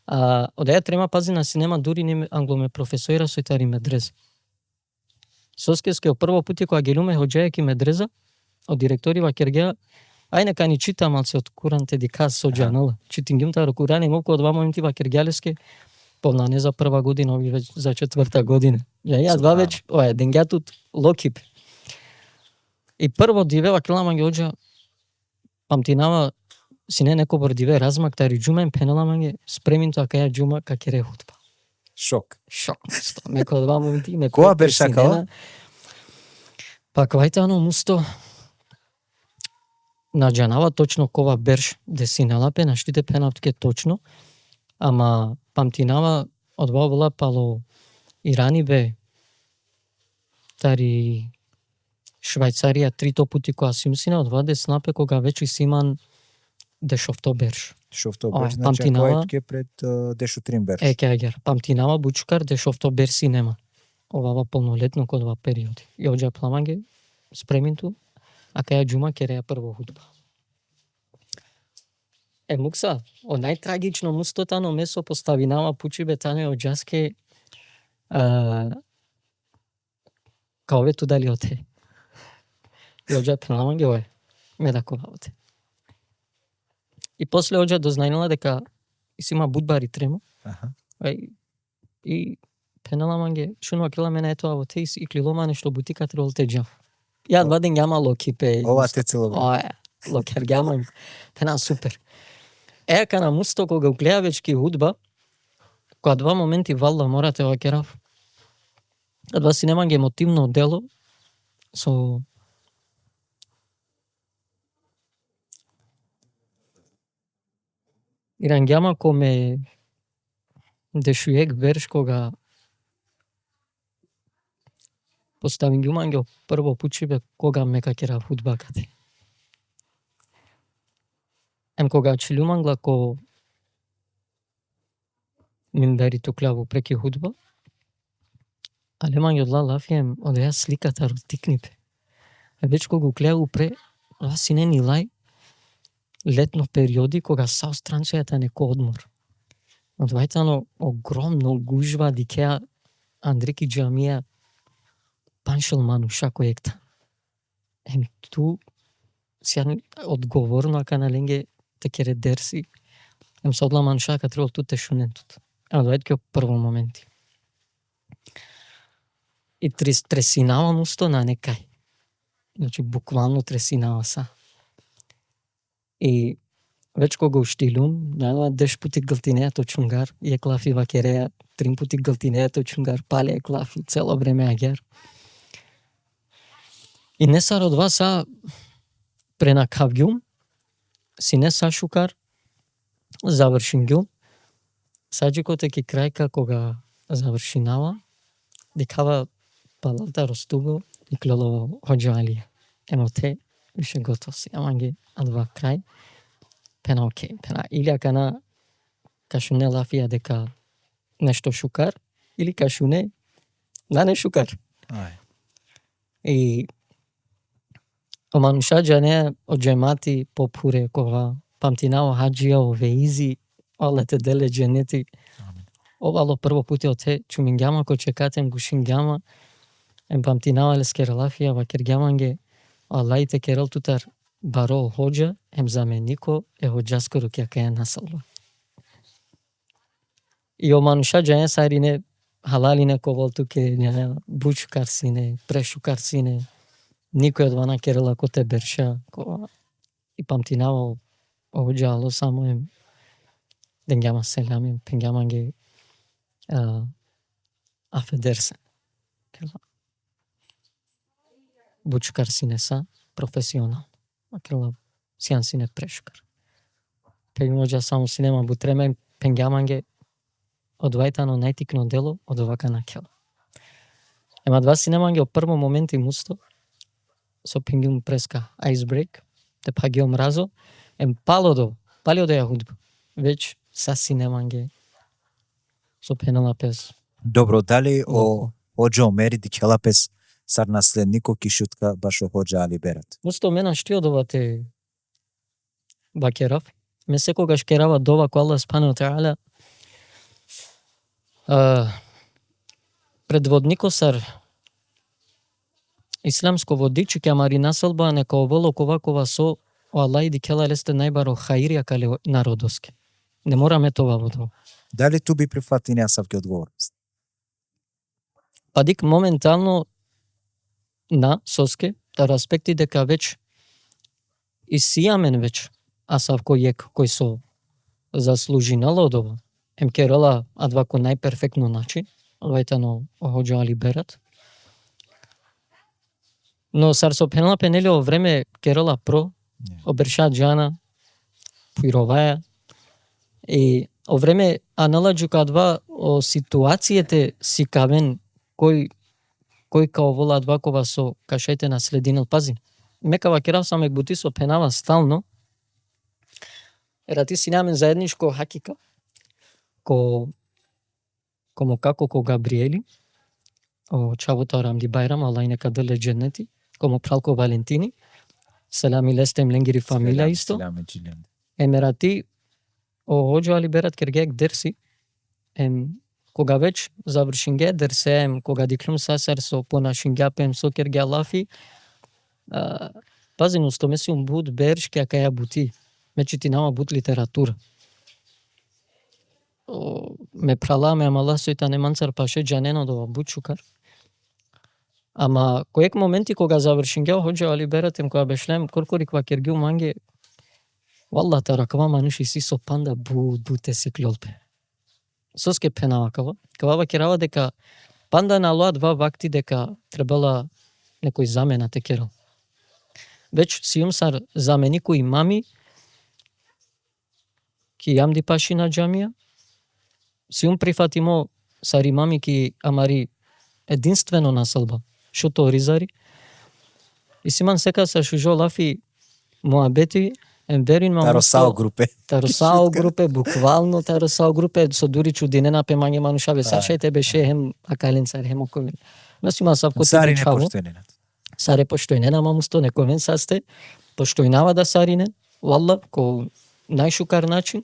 Од еја трема пазина си нема дури ни англоме професоира со тари медреза. Соскеске прво пути кога гелуме хоџаја ки медреза, од директори вакергеа, ај нека ни чита малце од Куран те диказ со џанала. Читингим таро Куран и молку од два моменти вакергеалеске, повна не за прва година, ови веќе за четврта година. Ја два веќе, оја, денгјатут локип. И прво диве вакела манги оџа, памтинава сине неко бордиве размак тари џумен пенела манги спремин тоа каја џума ка кере хутба. Шок. Меко два моменти, меко. Која беше кала? Па квајтано мусто на џанава точно кова берш десинела пе, наштите пенавтке точно, ама памтинава од бабула пало Ирани бе тари Швајцарија 3 пути која си мислина од ваде снапе кога веќе си иман дешовто берш. Шовто значи памтинава- кој пред дешу тримберш. Кегер, памтинава бучкар дешовто берси нема. Овава полнолетно код ова периоди. И оđа пламање спреминту, а каја џума кереја прво худба. Мукса, о најтрагично мустотано месо поставинава пучибе тане оđаске каове дали оте. И оđа пламање ое, ме да коваоте. И после оđа дознајнала дека има будбари тремо. Аха. И пенала манге шунува крила мене ето аво те и клилома нешто бутика трол те џав. Ја два ден гама локипе. Ова те цело време. Локер гама. Пена супер. Кана мусто кога гледа вечки худба, кога два моменти валла морате ова керав. Два си немање емотивно дело со Ирангјама коме дешуек берш кога поставин ѓуманѓо прво пучибе кога мека кера худбакате. Кога чилумангла ко минбери туклаву преки худба, але мање одла лафием одеја сликата ротикнипе. Вечко го гледау пре, си не ни лај, летно периоди кога са странцејата неко одмор. Одвајтано огромно гужва дикеа Андрики џамија паншел мануша којекта. Ту сјан одговорно ака на ленге те кере дерси. Се одла мануша ка требал ту те шунентут. Одвајт прво моменти. И тресинава мусто на некај. Значи буквално тресинава са. И веќе кога уштилум, најава деш пути галтинејато чунгар, и клафи вакереја, 3 пути галтинејато чунгар, пале клафи, цело време агер. И не сар од вас са пренакавгјум, си не са шукар, завршингјум, саджикоте ки крајка кога завршинава, дикава палата ростуго и клолово ходжалија. Те, више готов си, аманге адва крај, пена окей, пена или кана кашуне лафија дека нешто шукар, или кашуне на не шукар. И омануша џане од џемати попуре кога памтинао хаджија ове изи, алете деле џенети. Овало прво пути оте чумингјама ко чекатем гушингјама, памтинава лескер лафија вакергјаманге, алаите керел тутар баро ходжа, заменико ходжаскоро ќе каја насалба. И омануша џане сарине халалине ковол туке бучкар сине, прешукар сине, никој од вана керела ко те берша, и памтинава ходжа ало само денгјама селами, пенгјаманге афедерсен. Бучкар сине са професионално. Акрела сијан сине прешукар. Пењоđа само си нема бутреме пенгјаманге одвајтано најтикно дело од овака на кела. Два си неманге од прво моменти мусто со пенгјум преска айсбрейк, те пагиом разо, палио да ја худба. Веќе са си неманге со пенала пес. Добро, дали оđо мери дикела пес сар наследнико ки шутка баш ходжа али берат. Мусто мена штиодовате бакерав. Ме секогаш керава дова ко Аллах субханаху тааля. Предводнико сар исламско водичи ке мари населба нека оволо ковакова со Аллах и дикела лесте најбаро хаирија кале народоске. Не мораме това водо. Дали ту би прифати неасавки одговорност? Падик моментално на соске, тар аспекти дека веќе и сијамен веќе асавко јек кој со заслужинала од ова. Керала адвако најперфектно начин, вајтано ходжа али берат. Но сар со пенала пенелио време керала про, оберша џана, пуироваја, и о време аналаджу кадва о ситуацијете си кавен кој кој као волаат вакова со кашете на слединел. Пази, мекава керав саме бути со пенава стално. Ера ти си намен заедничко хакика, комо како ко Габриели, о чавута Рамди Байрам, Аллах нека деле дженнети, комо пралко Валентини, селами лестем ленгири фамилија исто. Емерати, о ходжо али берат кергек дерси, кога веќе завршинге дерсеем, кога диклум сасар со понашингјапем со керге алафи, пази, но стомесиум буд бершке акаја бути, меѓу ти нама буд литература. Ме праламе, ама ласојта не манцар паше джанено до бучукар. Ама коек моменти кога завршинге ходжо али бератем кога бешлем коркори кога кергил манге, валла тараква мануши си со панда буте се клјолпе. Соске пенава кава керава дека панда на луа два вакти дека требала некој замена те керал. Веќе сиум сар замени кои мами ки јамди паши на џамија, сиум прифатимо сари мами ки амари единствено на сълба, шуто ризари. И симан сека са шужо лафи муабети, емберин ма Таросао групе. Таросао групе, буквално Таросао групе, со дури чудинена пе мање манушаве, сашете беше хем акален цар, хем оковен. Насима савко Сари не поштојнена. Саре поштојнена, мамусто нековен састе, поштојнава да сарине, валла, ко најшукар начин.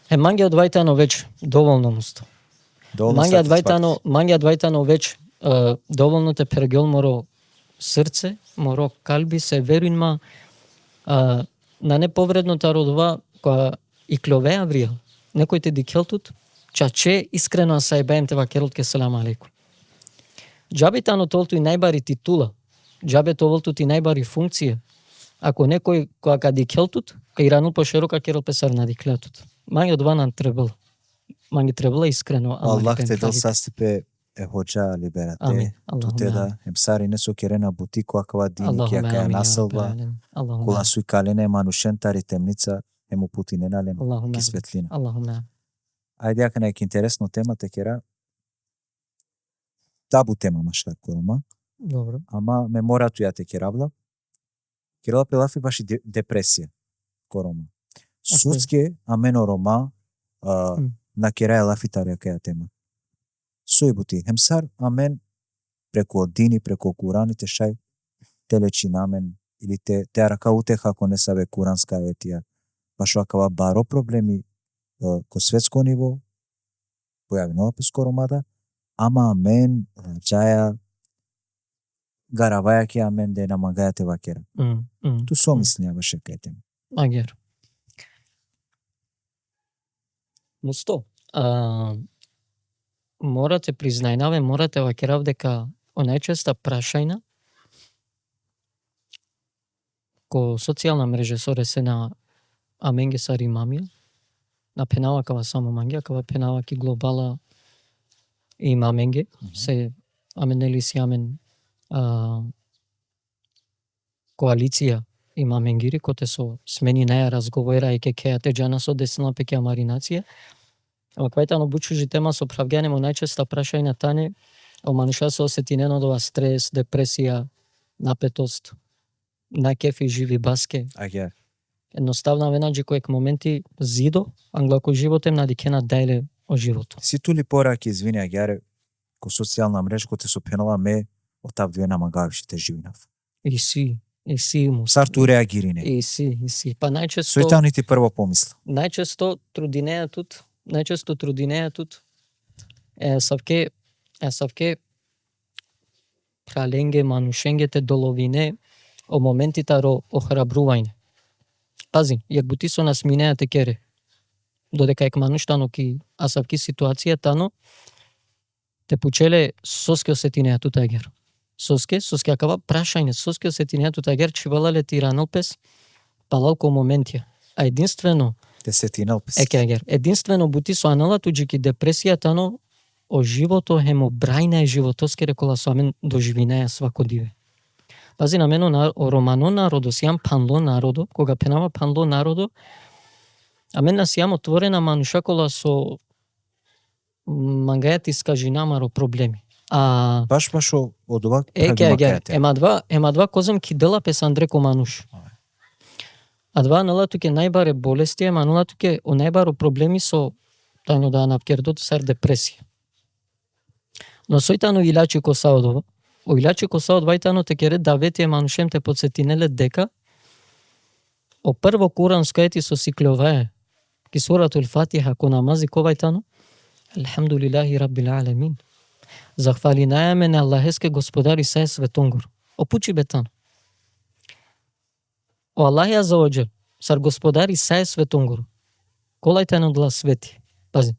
Манге одвајтано веќе доволно мусто. Манге одвајтано веќе доволно те пергел моро срце, моро калби се верујнма на неповредната родова која и клове аврија. Некој те дикелтут, чаче искрено асајбаем те вакерот ке салам алейкум. Джабитано толту и најбари титула, джабе толту и најбари функција. Ако некој која ка дикелтут, ка иранул по широка керол песар на диклетут. Мање одвана требал. Мање требала искрено. Аллах те дал састипе е ходжа либерате. Туте да емсари не со керена бутико акава дини ки ака насълба. Кола суј калене манушен тари темница ему путиненален ки светлина. Ајде ака нека интересно тема те кера. Табу тема машар корома. Добро. Ама меморато ја те керабла. Керала пелафи баши депресија корома. Судске амено рома на кераја лафитарија каја тема. Сој бути хемсар амен преку дини, преку кураните шај телечи намен или те арака утеха ако не сабе куранска етија. Башо акава баро проблеми ко светско ниво појавено скоро мада, ама амен џаја гараваја ке амен де намагајате вакера. Ту somислија баше кај тема. Агер. Мусто. Морате признајнаве, морате вакерав дека онајчеста прашајна ко социјална мрежа соресе на аменге сари мамија, на пенава кава само мангија, кава пенава ки глобала и маменге, се аменели си амен коалиција и маменгири, коте со смени наја разговора и ке кејате джана со десна пеке маринација. Ама квајтано бучужи тема со правѓане мо најчеста прашајна тане, омануша се осетинено дова стрес, депресија, напетост, на кефи живи баске. Ајде. Едноставно венаџи коек моменти зидо, англако животем надикена дајле о живото. Си тули пораки, извини, агјаре, ко социјална мрежа, коте со пенала ме, отав две намагавишите живинав. И си му. Сар ту реагирине. И си. Па најчесто... Сојтал нити прво помисла. Најчесто трудинејатут савке праленге манушенгете доловине о моментите ро охрабрување. Пази, јак бути со нас минеа те кере. Додека ек мануштано ки асавки ситуација тано те пучеле соске осетинеа тута егер. Соске акава прашање, соске осетинеа тута егер чивалале ти ранолпес палалко моментија. А единствено единствено бути со анала туџики депресија тано о живото хемо брајна е животоске рекола со амен доживинеа свакодиве. Пази на мено романо народо, сијам панло народо, кога пенава панло народо, амен на сијам отворена мануша кола со мангајат искажи намаро проблеми. Баш од ова Ege, ema dva kozem ki dela pes Andreko Manuš. A dva nala tuke najbare bolesti, ema nala tuke o najbaro problemi so тајно да напкердот сар депресија. Но сојтано илачи косаодова, о илачи косаод вајтано те кере давети манушем те подсетинеле дека о прво куранско ети со сикловае ки суратул Фатиха ко намази ковајтано Алхамдулилахи Раббил Аламин. Захвалинајаме на Аллахеске господари сај светонгор. Опучи бетано. О Аллахи Аззаваџел, сар господари сај светонгор. Колајтано дла свети. Пази.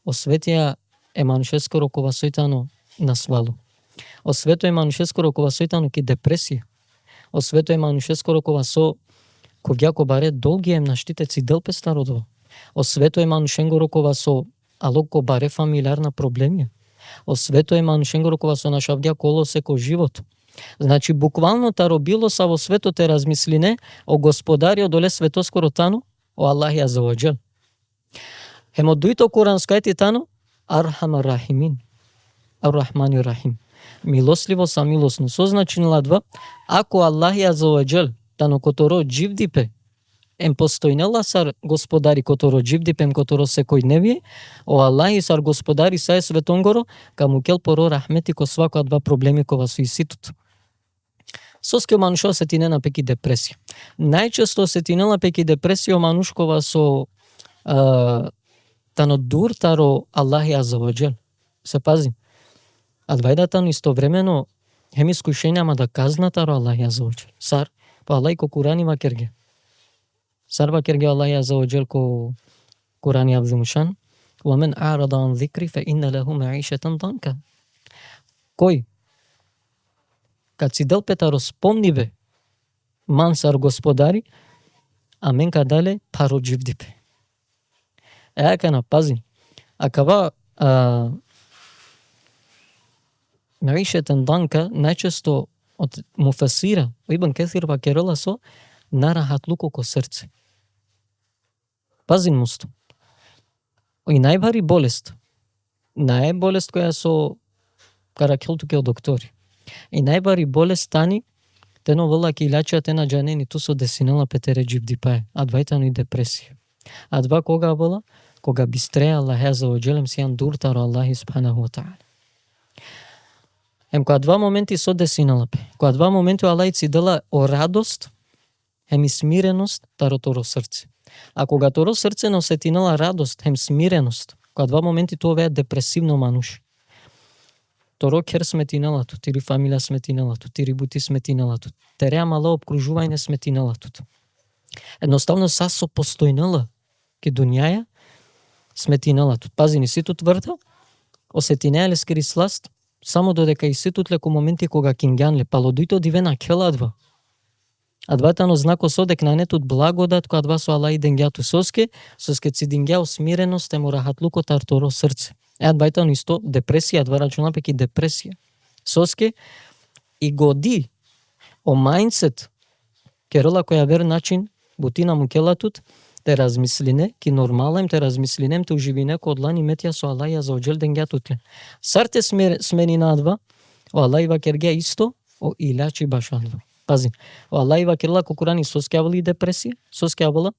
О светија е манушескоро кова сојтано на свалу. О свето е манушескоро кова сојтано ки депресија. О свето е манушескоро кова со ковјако баре долги ем наштитеци делпес народово. О свето е манушенгоро кова со алоко баре фамилиарна проблемија. О свето е манушенгоро кова со нашавѓа коло секо живот. Значи буквално таро било са во светот е размислине о господарио доле светоскоро тано о Аллахи Аззаваџел. Хемо дуито куранско ети тано Архамар Рахимин. Ар-Рахмани Рахим. Милосливо са милосно. Со значинила два, ако Аллахи Аззаваџел тано которо дживдипе ем постојнела сар господари которо дживдипе ем которо секој невие, о Аллахи сар господари сај светонгоро, каму кел поро рахмети ко свако два проблеми кова со иситут. Соске манушо се тинена пеки депресија. Најчесто се тинела пеки депресија манушкова со тано дур таро Аллахи Аззаваџел. Се пази. А двајдатано истовремено хем искушенјама да казна таро Аллахи Аззаваџел. Сар, па Аллахи ко Курани макерге. Сар макерге Аллахи Аззаваџел ко Курани Авзимушан. وَمَنْ أَعْرَضَ عَنْ ذِكْرِي فَإِنَّ لَهُ مَعِيشَةً ضَنكًا. Кој? Кад си дел петаро спомни бе, мансар господари, а мен кадале паро дживдипе. Ека напази. А кава Маишетен данка најчесто од муфасира, Ибн Кесир вакерела со нарахатлуко ко срце. Пазин мусто. И најбари болест. Најболест која со каракелтуке од доктори. И најбари болест тани тено вела ки илачија тена джанени ту со десинела петере дживдипае, а двајтано и депресија. А два кога вела? Кога бистреја Аллахи Аззаваџел сијан дуртаро Аллахи субханаху ва таала. Кога два моменти со десинала пе. Кога два моменти Аллахи си дела о радост, и смиреност, таро торо срце. А кога торо срце не осетинала радост, смиреност, кога два моменти тоа е депресивно мануш. Торо кер сметиналато, тири фамилија сметиналато, тири бути сметиналато, тереа мала обкружување сметиналато. Едноставно са со постојнала ки дуњаја сметиналато. Пази ни ситут тврда, осетинеале скри сласт, само додека и ситут леко моменти кога кингјанле, палодуито дивена келадва. А дватано знако содек на нетут благодат која два со Аллахи денгјату соске ци денгјао смиреност ему рахатлуко тарторо срце. Двајтано исто депресија, два рачуна пеки депресија. Соске и годи о мајндсет керола која вер начин бутина му келатут те размислине, ки нормалем те размислинем те уживине ко одлани метија со Аллахи Аззаваџел денгјатутле. Сарте смени надва, о Аллахи вакерге исто, о илачи башадва. Пази, о Аллахи вакерла ко Курани соскјавали и депресија, соскјавала.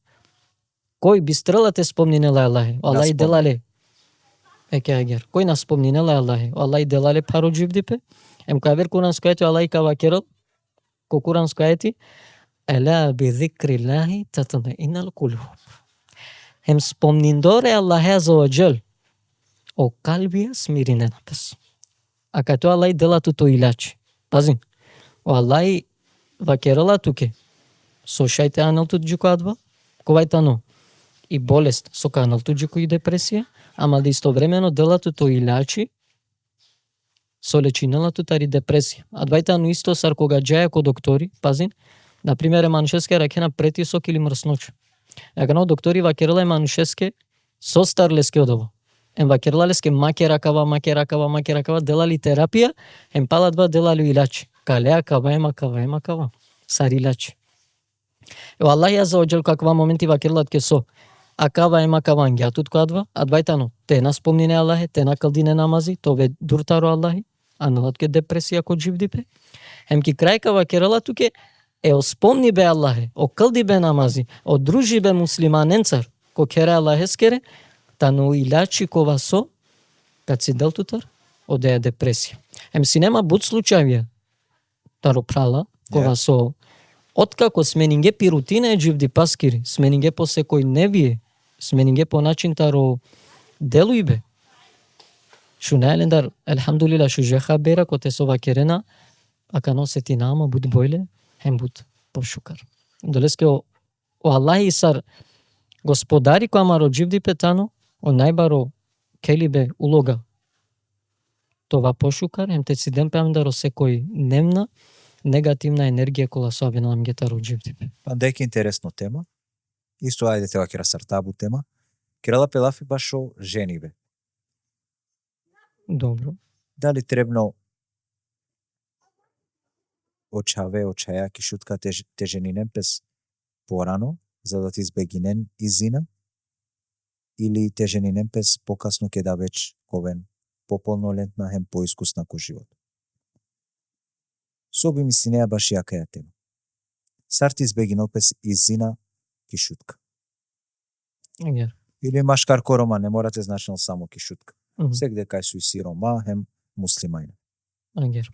Кој бистрела те спомнинела Аллахи, о Аллахи делале. Екегер, кој нас спомнинела Аллахи, о Аллахи делале паро дживдипе. Кај вер Куранско ети, Аллахи ка вакерал, ко Куранско ети, Ела би зикриллахи татмаиннул кулуб. Спомниндоре Аллахи Аззаваџел о калбија смиринена пес. А кај тоа Аллахи дела туто илачи. Пази, о Аллахи вакерала туке со шајтанал тут джукадва, ковајтано и болест со канал тут джуку и депресија, ама да истовремено дела туто илачи со лечинела тутари депресија. А двајтано исто сар кога джаја ко доктори, пазин, например, манушеске ракена претисок или мрсноќ. Егано доктори вакерла манушеске со старлеске одово. Вакерла леске макеракава, делали терапија, пала два делали илачи. Калеа кава. Сар илачи. Аллахи Аззаваџел каква моменти вакерлат ке со акава ангјатут кадва, а двајтано те на спомнине Аллахи, те на калдине намази, тоа ве дуртаро Аллахи, аналатке депресија ко живдипе. Хем ки крајка вакерала туке оспомни бе Аллахе, окълди бе намази, одружи бе муслиманенцар, ко кере Аллахе скере, тану илачи кова со, кад си делтутар, одеја депресија. Хем си нема буд случајвија, таро прала, кова со, откако сменинге пи рутина живди паскири, сменинге по секој невие, сменинге по начин таро делуј бе. Шу најлендар, елхамдулила, шу жеха бера, коте со вакерена, ака носети нама, буд бойле, хем буд пошукар. Долеске о Аллах Исар, господари која маро живди петано, о најбаро келибе улога. Това пошукар, хем те си демпеам даро секој немна, негативна енергија кола соабе нам гетаро живди. Па деки интересно тема. Исто ајде тева кера сартабу тема. Керала пелафи башо жени бе. Добро. Дали требно очаве, очаја, кишутка те женинен пес порано, за да ти избегинен изина, или те женинен пес покасно ке да веќе ковен пополнолетна, хем поискусна ко живот. Соби ми си неа баш јака ја тема. Сар ти избегинал пес изина кишутка. Или машкар корома, не морате значено само кишутка. Сегде кај су и сирома, хем муслимајна. Агер.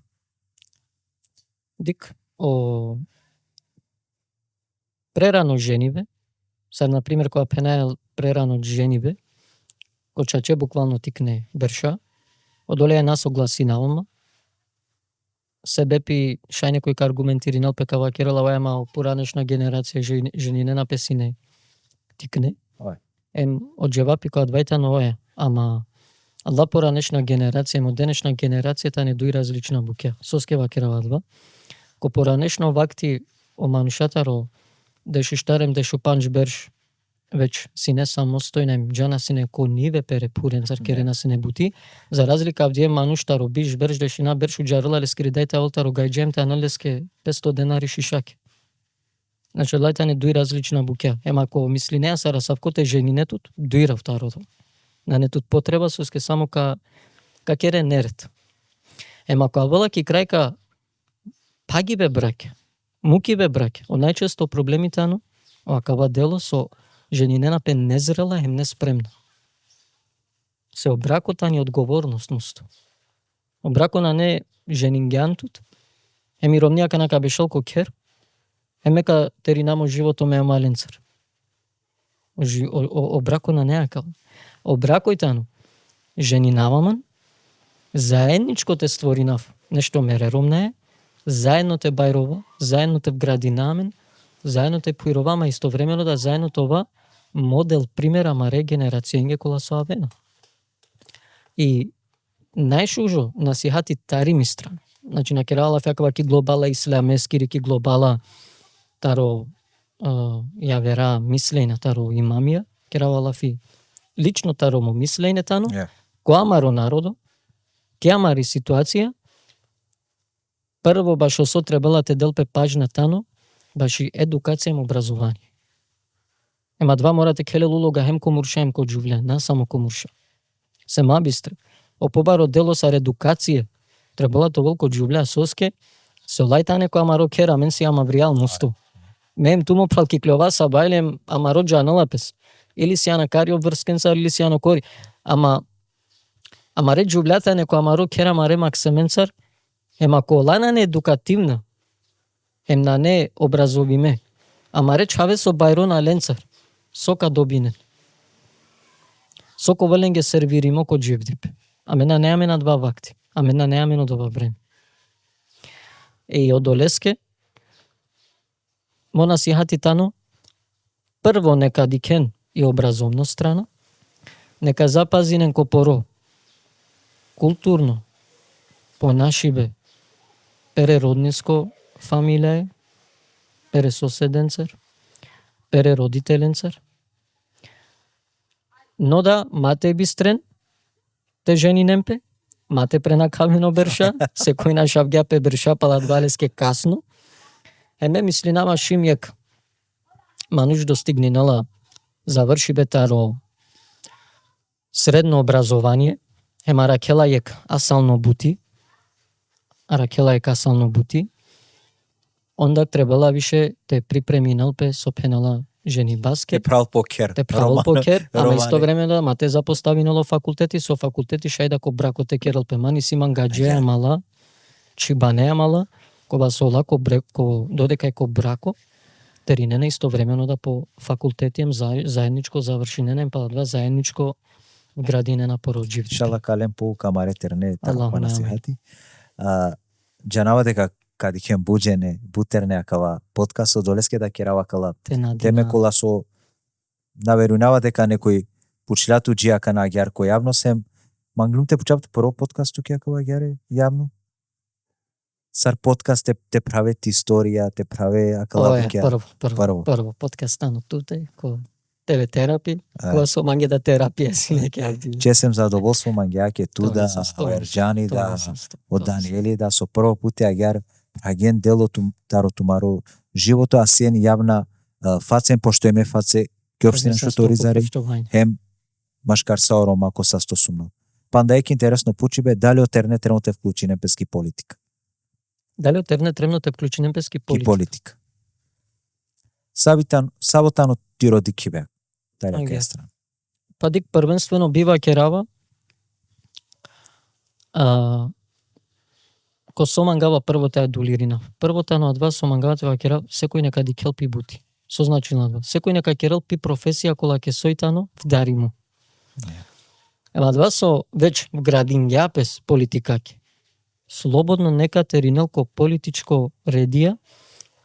Дик, прерано жениве, сар, например, која пенаел прерано жениве, ко чаче буквално тикне берша, одоле е насогласи на ома, себепи шај некој аргументири нал пека вакерала вајама поранешна генерација женине на песине тикне. Ем од джевапи која двајта но ама Алла поранешна генерација, емо денешна генерацијата не дуи различна буке. Соске вакерала два. Ко поранешно вакти о манушатаро дешу штарем дешу панч берш веќе си не самостојна джана си не ко ниве пере пурен зар керена се не бути, за разлика авдие мануштаро биш берш дешина берш уџарила лескри дајте олтаро гајџемте аналеске 500 денари шишаке. Значи лајта не дуи различна буке. Ема ако мисли неа сара савкоте женинетут, дуира второто. На нетут потреба соске само ка кере нерет. Ема ко авала ки крајка паги бе браке, муки бе браке. Од најчесто проблемите ано, акава дело со женинена пе незрела хем неспремна. Се обракота ни одговорност мусто. Обракона не женингјантут, еми ромнијака на кабешол ко кер, емека теринамо живото ме маленцар. Обракона не акал. Обракојтано женинаваман, заедничко те створинав, нешто мерером не е, заедно те бајрова, заедно те вгради намен, заедно те поировама истовремено да заедно това модел примера ма регенерацијенге кола со авена. И најшужо насихати тарими страна. Значи на керала фјакава ки глобала ислямескири ки глобала таро ја вера мислејна таро имамија, керала фи лично таро му мислејне тано, која маро народо, ке амари ситуација, прво баш осо требала те делпе пажна тано, баш и едукација и образование. Ема два морате келел улога хем комурша, хем ко джувле, на само комурша. Сема бистре. Опобаро дело сар едукација, требала то волко джувле, соске, се олајтане која маро кера, мен си ама вријал мусто. Мем тумо пралки клјова са бајлем, ама роджа налапес. Или си ана карио врскенцар, или си ано кори. Ама ре джувлята неко амаро кера маре максеменцар, ема колана не едукативна, ем на не образовиме. Ама ре чаве со бајрона ленцар, сока добинен. Соко веленге сервиримо ко джевдипе. Амена неаме на два вакти. Амена неаме на два време. И одолеске, мо насихати тано, прво нека дикен и образовно страна, нека запазинен ко поро, културно, по нашибе, пере родниско фамилија, пере соседенцар, пере родителенцар. Но да, мате бистрен, те жени немпе, мате пренакавено берша, секој на шавгјапе берша пала двалеске касно. Еме мисли нама шимјек, мануш достигнинала, заврши бетаро средно образование, ема ракела јек асално бути, Ракела е касално бути, онда требала више те припреминал пе со пенала жени Те баскет, правил покер. те правил покер, ама Романе. исто време да те запоставинало факултети, со факултети шајда ко брако те керал пе мани си мангаджеја мала, чибанеја мала, кога со лако бреко додека е ко брако, теринена истовремено да по факултетием заедничко завршинена па два заедничко градинена породживите. Иншалла калем по камаре терне Аллаху тарапа амин. насихати. Джанава дека кади кен буџене, бутерне акава подкаст со долеске да керава кала теме кола со наверунава дека некој пучлату джиака на агјар кој јавно сем манглумте пучапте прво подкаст туке акава агјаре јавно. Сар подкаст те праве историја, те праве акала Ое, прво подкастано туте, ко тебе терапи, кога со мангеда терапија си неке активни. Чесем задоволство мангеаке туда, Ерџани да, од Даниели да со прво пути агјар аген дело таро тумаро живото асен јавна фацен пошто еме фаце ке општина што тори заре хем машкар са орома ко са стосумно. Панда еки интересно пучибе дали отерне тренуте вклучи непески политика. Дали отерне тренуте вклучи непески политика. Саботано ти родики бе. Тајлека е страна. Па дик првенствено бива керава ко сомангава првото е дулирина. Првото на два сомангавате ва керав секој нека ди келпи бути. Со значи на два. Секој нека керал пи професија кола ке сојтано вдари му. Ема два со веќе градин јапес политикаки. Слободно нека теринел ко политичко редија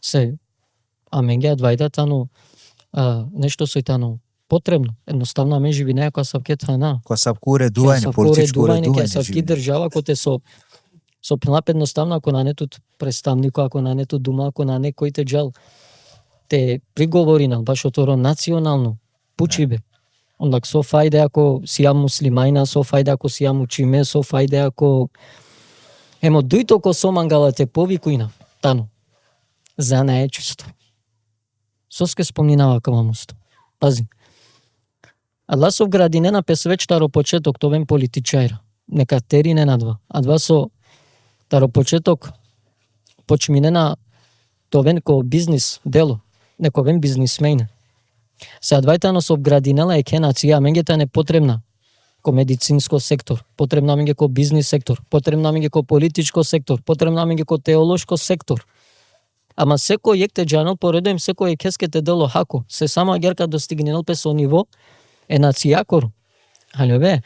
се аменгеа двајдатано нешто сојтано потребно. Едноставно ме живи некоја савкетана. Која савку уредување, политичко уредување. Савки држава кој со пенлап едноставно ако на нетут представнико, ако на нетут дума, ако на некој те джал те приговоринал, баш оторо национално, пучибе. Ондак со фајде ако си ја муслимајна, со фајде ако си ја мучиме, со фајде ако емо дујто ко сомангала те повикуина, тано, за наечисто. Соске спомнинава камамусто. Пази. Адла со градинена песвеч таро почеток товен политичајра. Нека терине на два. Адва со таро почеток почминена товен ко бизнис дело. Нековен бизнисмейн. Се адвајтано со градинела е кенација, менгета не потребна ко медицинско сектор, потребна менге ко бизнис сектор, потребна менге ко политичко сектор, потребна менге ко теолошко сектор. Ама секој јекте джанал поредоим секој кескете дело хако. Се само агерка достигненал пе со ниво е нацијакор. Али бе,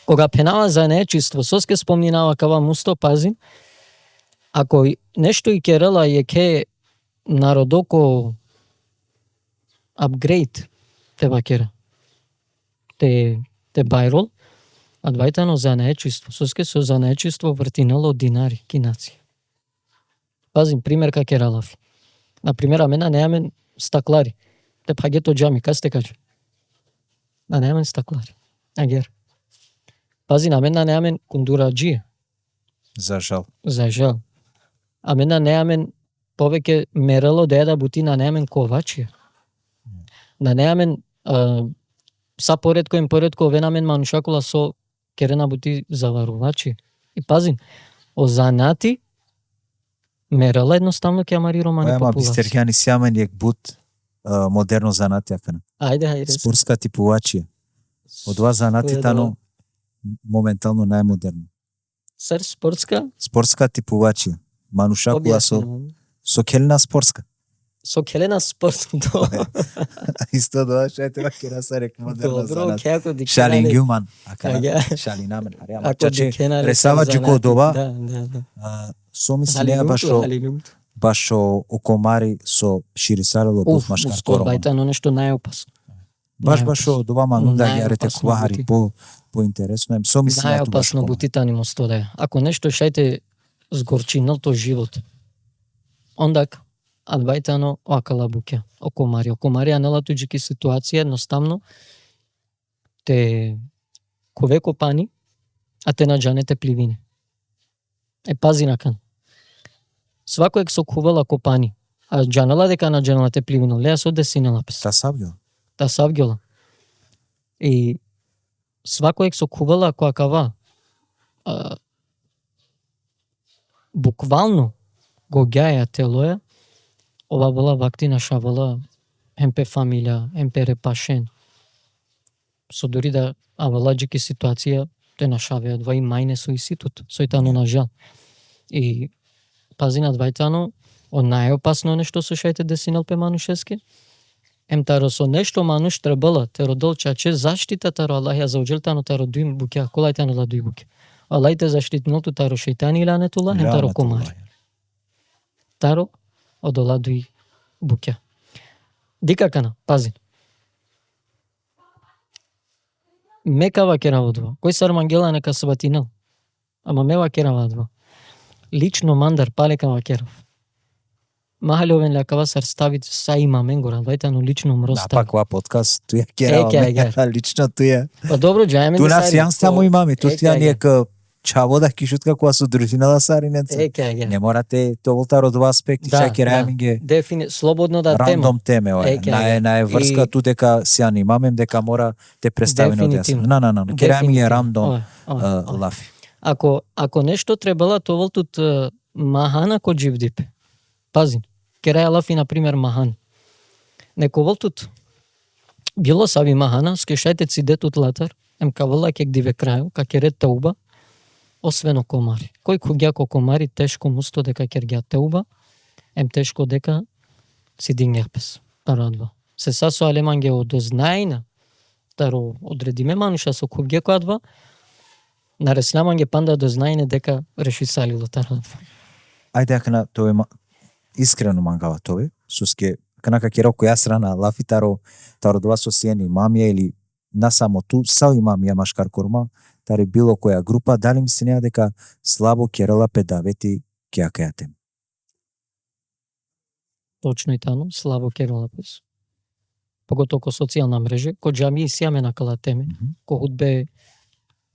кога пенава за нечиство, соске спомнинава кава мусто пази, ако нешто и керела е ке народоко апгрейд те бакера. Те бајрол, а двајтано за нечиство. Соске со за нечиство вртинало динари, кинаци. Пазим, пример ка кералав. Например, амена неамен стаклари. Те пагето джами, ка сте кажа? На неамен стаклари. Агер. Пази, на мена неамен кундураджија. За жал. За жал. Амена неамен повеќе мерало да бути на неамен ковачија. На неамен са поредко венамен манушакула со керена бути заварувачи. И пазим, о занати мерала едноставно ќе амари романи популација. Ама бистергјани сјамен јек бут модерно занати акана. Ајде. Спортска типувачија. Од два занати тано моментално најмодерно. Сар спортска? Спортска типувачија. Манушакула со келена спортска. Со келена спорт. Исто тоа што ете вакера се рек модерно занат. Добро, како Шалин Гюман, акана. Шалин амен, арјама. Чаче ресава џуко доба. Да. Со мислеја баш окомари со ширисарело бов машкар корoma. Бајтано нешто најопасно. Баш доба манун да ја рете квари по интересно со мислеја тоа баш. Најопасно бутитани му стоде. Ако нешто шајте сгорчиналто живот. Ондак адвајтано окала буке, окомари. Окомари анелатуџики ситуација едноставно те кове копани, а те наџанете пливине. Пази накан. Свакојек со кувала копани, а джанала дека наџанала те пливино, леа со десинела пес. Та савгјола. И свакојек со кувала која кава буквално го гаја телоја, ова била вактина шавала емпе фамилија, емпе репашен. Со дори да аваладжики ситуација те нашавеа два и мајне со иситут, со итано на жал. И пази на двајтано, о најопасно нешто со шајте десинал пе манушеске, таро со нешто мануш требала, теро долчаче заштита таро Аллах ја зауджелтано таро дуим буке, колајтано ла дуи буке. Аллах те заштитнолту таро шејтани иланетула, таро комари. Таро одола дуи буке. Дикакана, пази. Мекава ке работува. Кој сармангела нека сабатинал. Ама мева ке работува. Лично мандар палека вакеров. Махалјовен лакава сар ставит са имамен гора, двајтано лично мроста. Пак ова подкаст туја ке работува. Лично туја. Па добро, џајаме Ту нас јан само имаме, ту ја ние ка чаво да кишутка која со дружинала саринеца. Не морате толта родова аспекти, чај ке рајаминге. Слободно да тема. Рандом теме, на врска ту дека сјан имамем, дека мора те представи на одесна. Ке рајаминге рандом лафи. Ако нешто требала, то волтут махана ко дживдипе. Пази, ке раја лафи, например, махан. Неко волтут било сави махана, скешајте цидетут латар, кавала кек диве крају, ка ке ред теуба, освено комари. Кој куѓако комари, тешко мусто дека ке ргја теуба, тешко дека си дингерпес. Тарадва. Се сасо алеманге одознајна, таро одредиме мануша со куѓако адва, наресляманге панда дознајне дека реши салило тарадва. Ајде акна тоа искрено мангава тоа, суске канака ке роко јасрана лафи таро два сосиени мамија или на само ту сао имамија машкар корма, тари било која група, дали ми се неа дека слабо керела педавети ке акајатем. Точно и тано, слабо керела пес. Поготово ко социјална мрежа, ко џами и сијаме на калатеме, ко худбе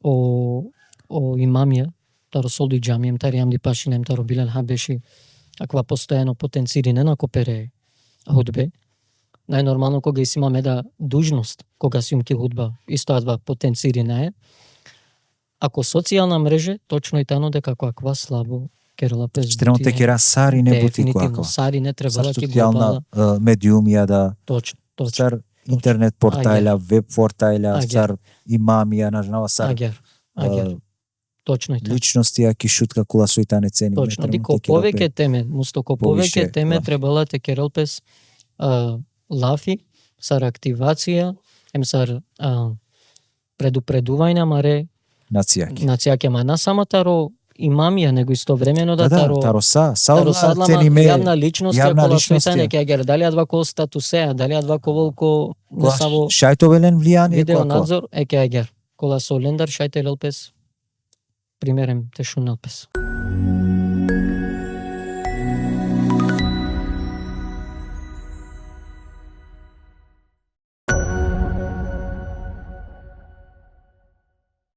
о имамија, таро солди џамием, тари јамди пашинем, таро билен хабеши, аква постојано потенцирине на копере худбе. Најнормално кога си имаме да дужност, кога си умки худба, исто адва потенцирине е. Ако социјална мрежа, точно и тано дека каква слабо керела пес. Штремо те кера сари не бути каква. Сари не требала ки глобала. Медиумија да. Точно. Цар интернет портајла, веб портајла, цар имамија, нажнава сар. Агер. Точно и така. Личности ја ки шутка кула сојта не цени. Точно, дико повеќе теме, мусто повеќе теме требала те керел пес лафи, сар активација, сар предупредување, маре нацијаке, ма на само таро имамија, него истовремено да таро јавна личност, кола сојта неке агер, дали адва кол статусеа, дали адва колко несаво шајтовелен влијание, видео надзор, еке агер, кола со лендар шајте лелпес, примерем те шунелпес.